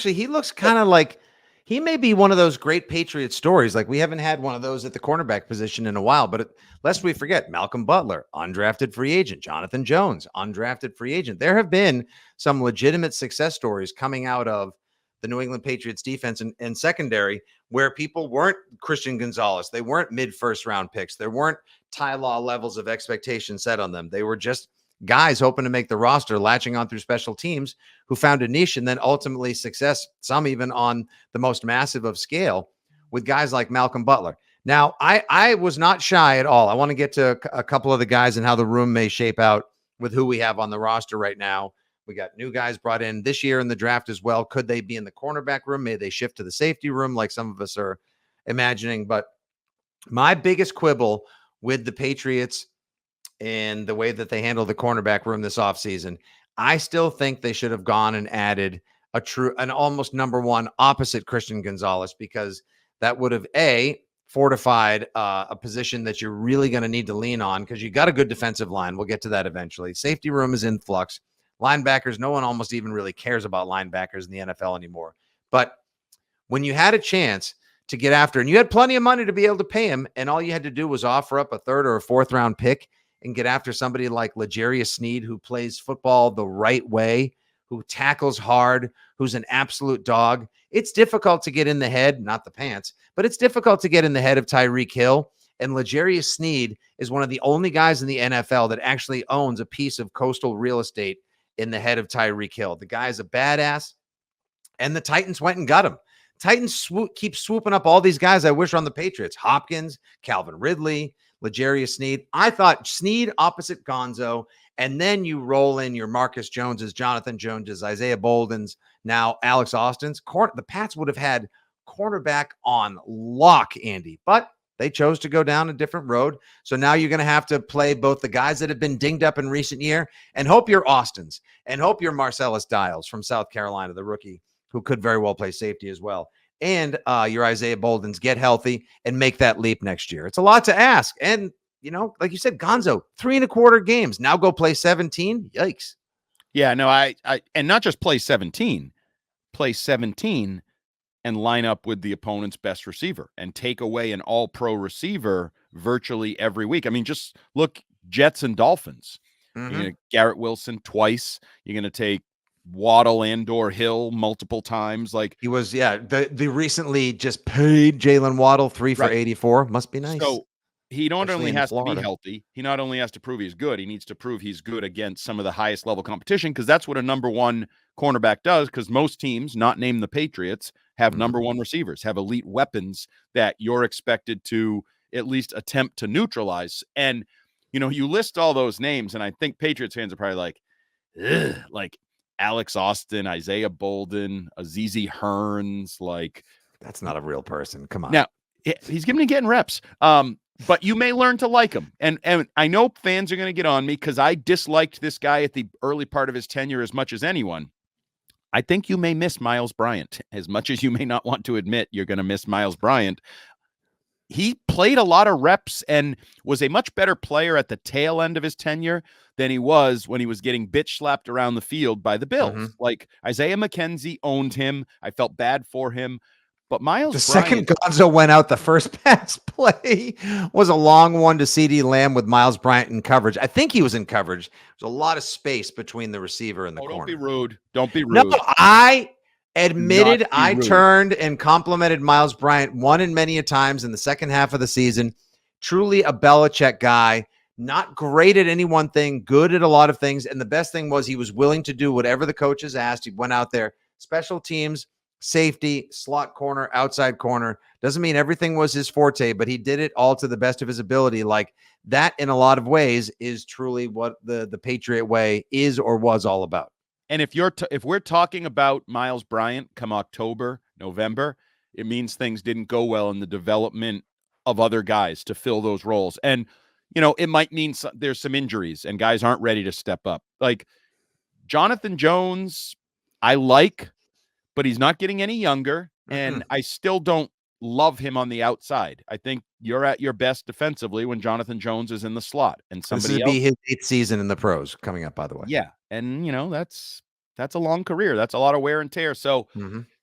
He looks kind of like he may be one of those great Patriot stories. Like, we haven't had one of those at the cornerback position in a while, but lest we forget, Malcolm Butler, undrafted free agent, Jonathan Jones, undrafted free agent. There have been some legitimate success stories coming out of the New England Patriots defense and secondary, where people weren't Christian Gonzalez. They weren't mid-first round picks. There weren't Ty Law levels of expectation set on them. They were just guys hoping to make the roster, latching on through special teams, who found a niche and then ultimately success, some even on the most massive of scale, with guys like Malcolm Butler. Now, I was not shy at all. I want to get to a couple of the guys and how the room may shape out with who we have on the roster right now. We got new guys brought in this year in the draft as well. Could they be in the cornerback room? May they shift to the safety room like some of us are imagining? But my biggest quibble with the Patriots and the way that they handle the cornerback room this offseason, I still think they should have gone and added an almost number 1 opposite Christian Gonzalez, because that would have fortified a position that you're really going to need to lean on, because you got a good defensive line. We'll get to that eventually. Safety room is in flux. Linebackers, no one almost even really cares about linebackers in the NFL anymore. But when you had a chance to get after, and you had plenty of money to be able to pay him, and all you had to do was offer up a 3rd or a 4th round pick and get after somebody like L'Jarius Sneed, who plays football the right way, who tackles hard, who's an absolute dog. It's difficult to get in the head, not the pants, but it's difficult to get in the head of Tyreek Hill. And L'Jarius Sneed is one of the only guys in the NFL that actually owns a piece of coastal real estate in the head of Tyreek Hill. The guy is a badass, and the Titans went and got him. Titans keep swooping up all these guys I wish were on the Patriots. Hopkins, Calvin Ridley, L'Jarius Sneed. I thought Sneed opposite Gonzo, and then you roll in your Marcus Joneses, Jonathan Joneses, Isaiah Boldens, now Alex Austin's. The Pats would have had cornerback on lock, Andy, but they chose to go down a different road. So now you're going to have to play both the guys that have been dinged up in recent year and hope you're Austins and hope you're Marcellus Dials from South Carolina, the rookie, who could very well play safety as well. And your Isaiah Boldens get healthy and make that leap next year. It's a lot to ask. And, like you said, Gonzo, 3.25 games. Now go play 17. Yikes. Yeah, no, I and not just play 17 and line up with the opponent's best receiver and take away an all-pro receiver virtually every week. I mean, just look, Jets and Dolphins. You're going to Garrett Wilson twice. You're going to take Waddle and/or Hill multiple times. Like he was, the recently just paid Jalen Waddle 3 for 84. Must be nice. So he not Especially only in has to Florida. be healthy, he not only has to prove he's good, he needs to prove he's good against some of the highest level competition, because that's what a number one cornerback does, because most teams, not named the Patriots, have number one receivers, have elite weapons that you're expected to at least attempt to neutralize. And, you list all those names, and I think Patriots fans are probably like Alex Austin, Isaiah Bolden, Azizi Hearns, like that's not a real person. Come on. Now, he's going to be getting reps. But you may learn to like him. And I know fans are going to get on me because I disliked this guy at the early part of his tenure as much as anyone. I think you may miss Miles Bryant. As much as you may not want to admit you're going to miss Miles Bryant, he played a lot of reps and was a much better player at the tail end of his tenure than he was when he was getting bitch slapped around the field by the Bills. Like Isaiah McKenzie owned him. I felt bad for him. But Miles Bryant, second Gonzo went out, the first pass play was a long one to CeeDee Lamb with Miles Bryant in coverage. I think he was in coverage. There's a lot of space between the receiver and the corner. Don't be rude. Don't be rude. No, I admitted I turned and complimented Miles Bryant one and many a times in the second half of the season. Truly a Belichick guy, not great at any one thing, good at a lot of things. And the best thing was he was willing to do whatever the coaches asked. He went out there, special teams, safety, slot corner, outside corner. Doesn't mean everything was his forte, but he did it all to the best of his ability. Like that, in a lot of ways, is truly what the Patriot way is or was all about. And if we're talking about Miles Bryant come October, November, it means things didn't go well in the development of other guys to fill those roles. And, it might mean there's some injuries and guys aren't ready to step up. Like Jonathan Jones, I like, but he's not getting any younger, and I still don't love him on the outside. I think you're at your best defensively when Jonathan Jones is in the slot, and somebody this would be his 8th season in the pros coming up, by the way. Yeah, and that's a long career. That's a lot of wear and tear. So,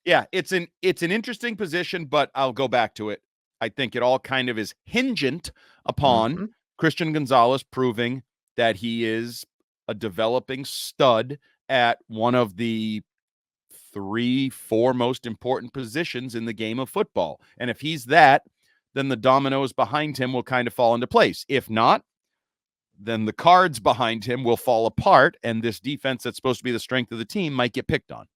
yeah, it's an interesting position, but I'll go back to it. I think it all kind of is hingent upon Christian Gonzalez proving that he is a developing stud at one of the 3-4 most important positions in the game of football. And if he's that, then the dominoes behind him will kind of fall into place. If not, then the cards behind him will fall apart, and this defense that's supposed to be the strength of the team might get picked on.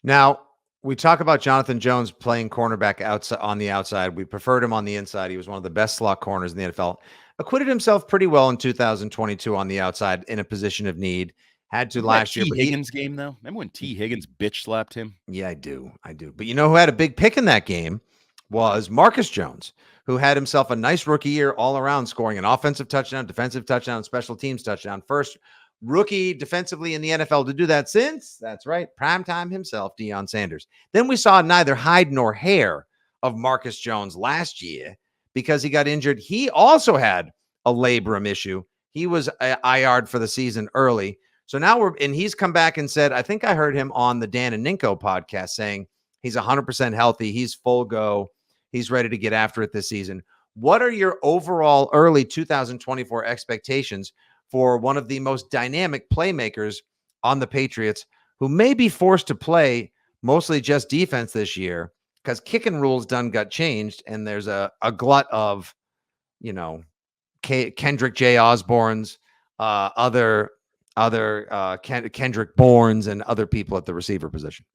Now, we talk about Jonathan Jones playing cornerback outside on the outside. We preferred him on the inside. He was one of the best slot corners in the NFL. Acquitted himself pretty well in 2022 on the outside in a position of need. Had to last year. T. Higgins game, though? Remember when T. Higgins bitch slapped him? Yeah, I do. But you know who had a big pick in that game was Marcus Jones, who had himself a nice rookie year all around, scoring an offensive touchdown, defensive touchdown, special teams touchdown. First rookie defensively in the NFL to do that since, that's right, primetime himself, Deion Sanders. Then we saw neither hide nor hair of Marcus Jones last year because he got injured. He also had a labrum issue. He was IR'd for the season early. So now he's come back and said, I think I heard him on the Dan and Ninko podcast saying he's 100% healthy. He's full go. He's ready to get after it this season. What are your overall early 2024 expectations for one of the most dynamic playmakers on the Patriots who may be forced to play mostly just defense this year because kicking rules got changed and there's a glut of, Kendrick J. Osborne's, other Kendrick Bournes and other people at the receiver position?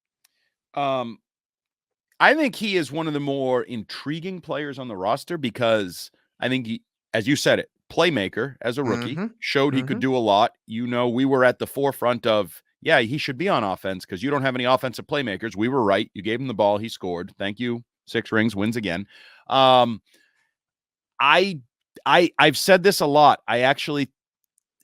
I think he is one of the more intriguing players on the roster because I think as you said it, playmaker as a rookie, showed he could Mm-hmm. do a lot. We were at the forefront of, yeah, he should be on offense because you don't have any offensive playmakers. We were right. You gave him the ball. He scored. Thank you. 6 rings, wins again. I've said this a lot. I actually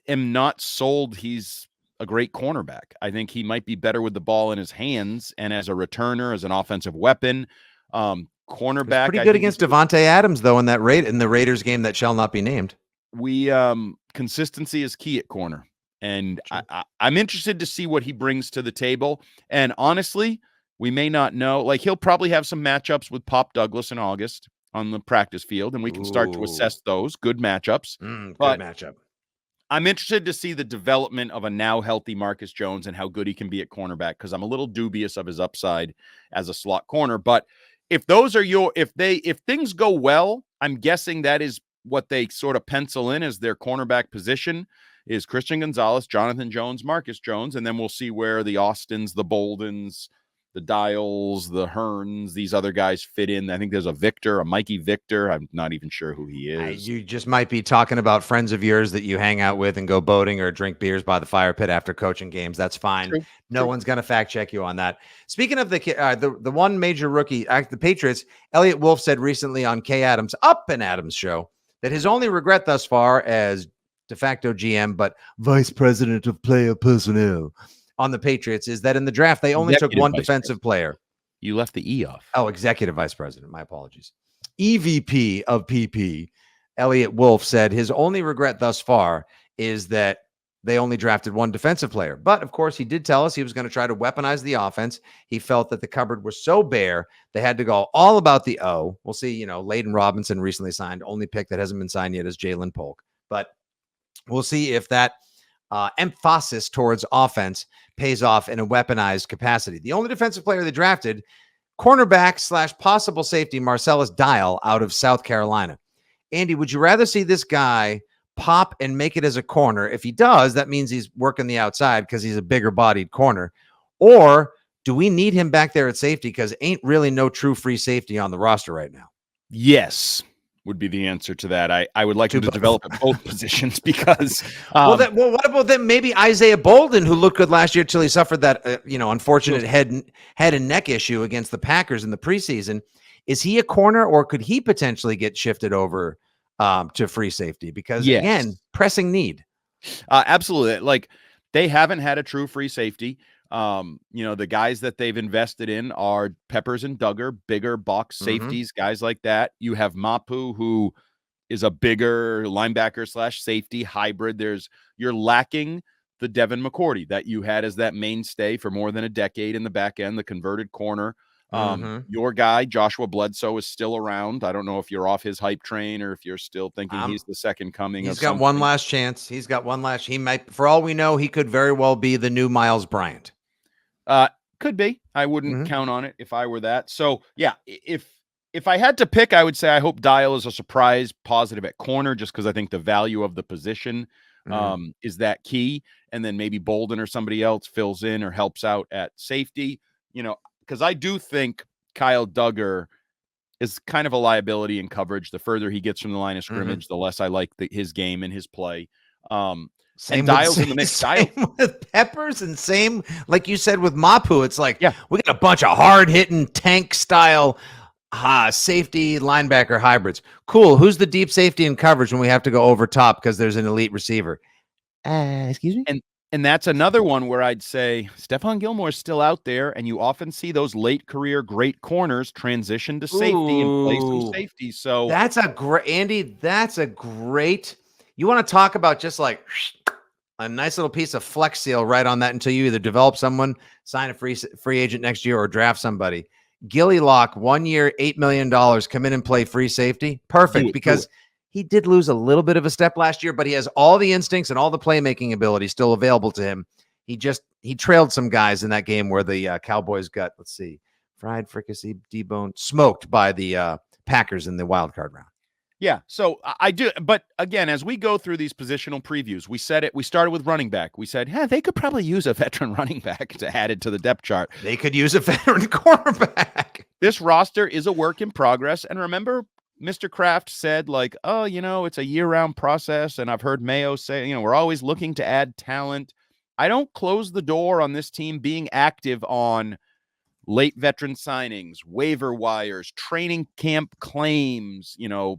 am not sold he's a great cornerback. I think he might be better with the ball in his hands and as a returner, as an offensive weapon. Cornerback, pretty good against Devontae Adams, though, in the Raiders game that shall not be named. Consistency is key at corner, and I'm interested to see what he brings to the table. And honestly, we may not know. Like, he'll probably have some matchups with Pop Douglas in August on the practice field, and we can start to assess those good matchups. Good matchup. I'm interested to see the development of a now healthy Marcus Jones and how good he can be at cornerback, because I'm a little dubious of his upside as a slot corner. But if things go well, I'm guessing that is what they sort of pencil in as their cornerback position is Christian Gonzalez, Jonathan Jones, Marcus Jones, and then we'll see where the Austins, the Boldens, the Dials, the Hearns, these other guys fit in. I think there's a Mikey Victor. I'm not even sure who he is. You just might be talking about friends of yours that you hang out with and go boating or drink beers by the fire pit after coaching games. That's fine. No one's going to fact check you on that. Speaking of the one major rookie, the Patriots, Elliot Wolf said recently on Kay Adams, Up and Adams show, that his only regret thus far as de facto GM, but vice president of player personnel on the Patriots, is that in the draft, they only took one defensive player. You left the E off. Oh, executive vice president. My apologies. EVP of PP, Elliot Wolf, said his only regret thus far is that they only drafted one defensive player. But of course, he did tell us he was going to try to weaponize the offense. He felt that the cupboard was so bare, they had to go all about the O. We'll see, Layden Robinson recently signed. Only pick that hasn't been signed yet is Jalen Polk. But we'll see if that emphasis towards offense pays off in a weaponized capacity. The only defensive player they drafted, cornerback / possible safety Marcellus Dial out of South Carolina. Andy, would you rather see this guy pop and make it as a corner? If he does, that means he's working the outside because he's a bigger bodied corner. Or do we need him back there at safety because ain't really no true free safety on the roster right now? Yes, would be the answer to that. I would like him to develop at both positions because what about then maybe Isaiah Bolden, who looked good last year till he suffered that unfortunate head and neck issue against the Packers in the preseason. Is he a corner, or could he potentially get shifted over to free safety? Because again, pressing need. Absolutely. Like, they haven't had a true free safety. The guys that they've invested in are Peppers and Duggar, bigger box safeties, guys like that. You have Mapu, who is a bigger linebacker / safety hybrid. You're lacking the Devin McCourty that you had as that mainstay for more than a decade in the back end, the converted corner. Your guy, Joshua Bledsoe, is still around. I don't know if you're off his hype train or if you're still thinking he's the second coming. He's got one last chance. He might, for all we know, he could very well be the new Miles Bryant. Could be. I wouldn't count on it if I were that. So yeah, if I had to pick, I would say I hope Dial is a surprise positive at corner, just because I think the value of the position is that key. And then maybe Bolden or somebody else fills in or helps out at safety, because I do think Kyle Duggar is kind of a liability in coverage. The further he gets from the line of scrimmage, the less I like his game and his play. Same and Dial's in the mix. Same with Peppers, and same, like you said, with Mapu. It's like, we got a bunch of hard-hitting tank-style safety linebacker hybrids. Cool. Who's the deep safety in coverage when we have to go over top because there's an elite receiver? Excuse me? And that's another one where I'd say Stephon Gilmore's still out there, and you often see those late career great corners transition to safety and play some safety. So that's a great, Andy, you want to talk about just like a nice little piece of Flex Seal right on that until you either develop someone, sign a free agent next year, or draft somebody. Gilly Lock, 1 year, $8 million, come in and play free safety. Perfect, because he did lose a little bit of a step last year, but he has all the instincts and all the playmaking ability still available to him. He trailed some guys in that game where the Cowboys got, fried, fricassee, deboned, smoked by the Packers in the wild card round. Yeah, so I do. But again, as we go through these positional previews, we started with running back. We said, they could probably use a veteran running back to add it to the depth chart. They could use a veteran quarterback. This roster is a work in progress. And remember, Mr. Kraft said, like, oh, it's a year-round process. And I've heard Mayo say, we're always looking to add talent. I don't close the door on this team being active on late veteran signings, waiver wires, training camp claims,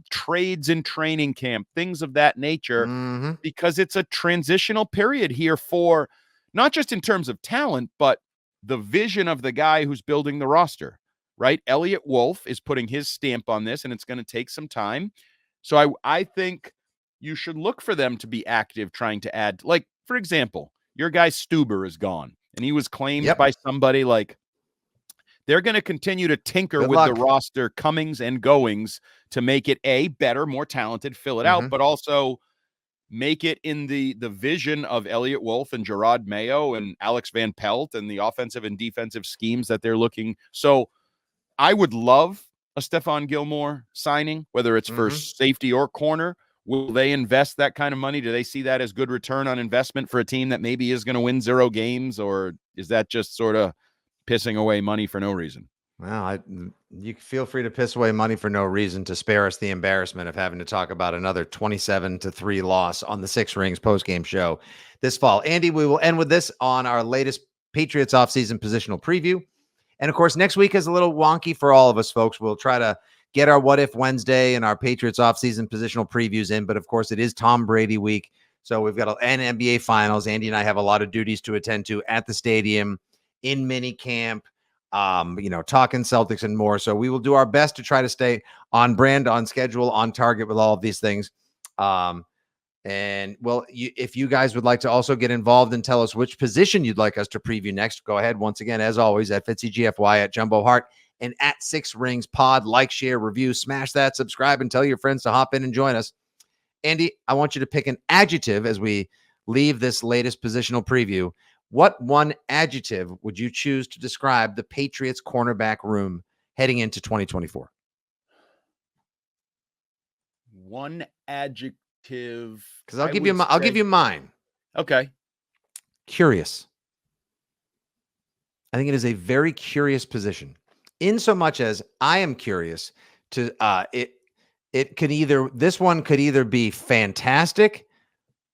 trades in training camp, things of that nature, because it's a transitional period here for not just in terms of talent, but the vision of the guy who's building the roster. Right? Elliot Wolf is putting his stamp on this, and it's going to take some time. So I think you should look for them to be active, trying to add, like, for example, your guy Stuber is gone, and he was claimed by somebody. Like, they're going to continue to tinker with the roster comings and goings to make it better, more talented, fill it out, but also make it in the vision of Elliot Wolf and Gerard Mayo and Alex Van Pelt and the offensive and defensive schemes that they're looking. So I would love a Stephon Gilmore signing, whether it's for safety or corner. Will they invest that kind of money? Do they see that as good return on investment for a team that maybe is going to win 0 games? Or is that just sort of pissing away money for no reason? Well, you feel free to piss away money for no reason to spare us the embarrassment of having to talk about another 27-3 loss on the Six Rings postgame show this fall. Andy, we will end with this on our latest Patriots offseason positional preview. And of course, next week is a little wonky for all of us, folks. We'll try to get our What If Wednesday and our Patriots offseason positional previews in. But of course, it is Tom Brady week. So we've got an NBA finals. Andy and I have a lot of duties to attend to at the stadium, in mini camp, talking Celtics and more. So we will do our best to try to stay on brand, on schedule, on target with all of these things. And well, if you guys would like to also get involved and tell us which position you'd like us to preview next, go ahead. Once again, as always, at FitzyGFY, at Jumbo Hart, and at Six Rings Pod. Like, share, review, smash that, subscribe, and tell your friends to hop in and join us. Andy, I want you to pick an adjective as we leave this latest positional preview. What one adjective would you choose to describe the Patriots cornerback room heading into 2024? One adjective. Because I'll give you mine. Okay. Curious. I think it is a very curious position, in so much as I am curious to this one could either be fantastic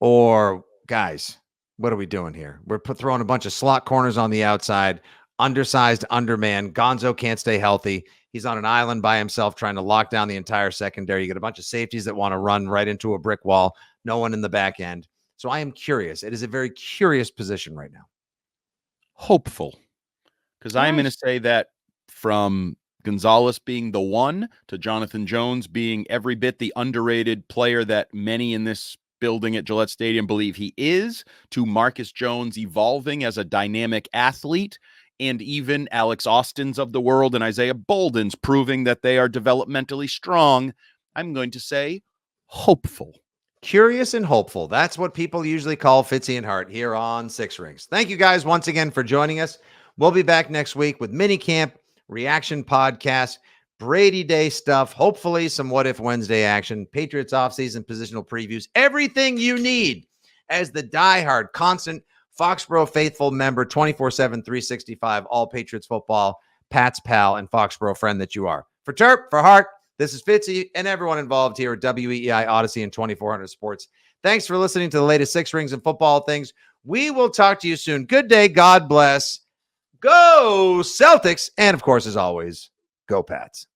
or, guys, what are we doing here? We're throwing a bunch of slot corners on the outside, undersized, underman. Gonzo can't stay healthy. He's on an island by himself trying to lock down the entire secondary. You get a bunch of safeties that want to run right into a brick wall. No one in the back end. So I am curious. It is a very curious position right now. Hopeful. Because I'm going to say that from Gonzalez being the one to Jonathan Jones being every bit the underrated player that many in this building at Gillette Stadium believe he is, to Marcus Jones evolving as a dynamic athlete, and even Alex Austin's of the world and Isaiah Bolden's proving that they are developmentally strong. I'm going to say hopeful. Curious and hopeful. That's what people usually call Fitzy and Hart here on Six Rings. Thank you guys once again for joining us. We'll be back next week with mini camp, reaction podcast, Brady Day stuff, hopefully some What If Wednesday action, Patriots offseason positional previews, everything you need as the diehard, constant Foxborough faithful member, 24/7, 365, all Patriots football, Pat's pal and Foxborough friend that you are. For Terp, for Hart, this is Fitzy and everyone involved here at WEEI Odyssey and 2400 Sports. Thanks for listening to the latest Six Rings and football things. We will talk to you soon. Good day. God bless. Go Celtics. And of course, as always, go Pats.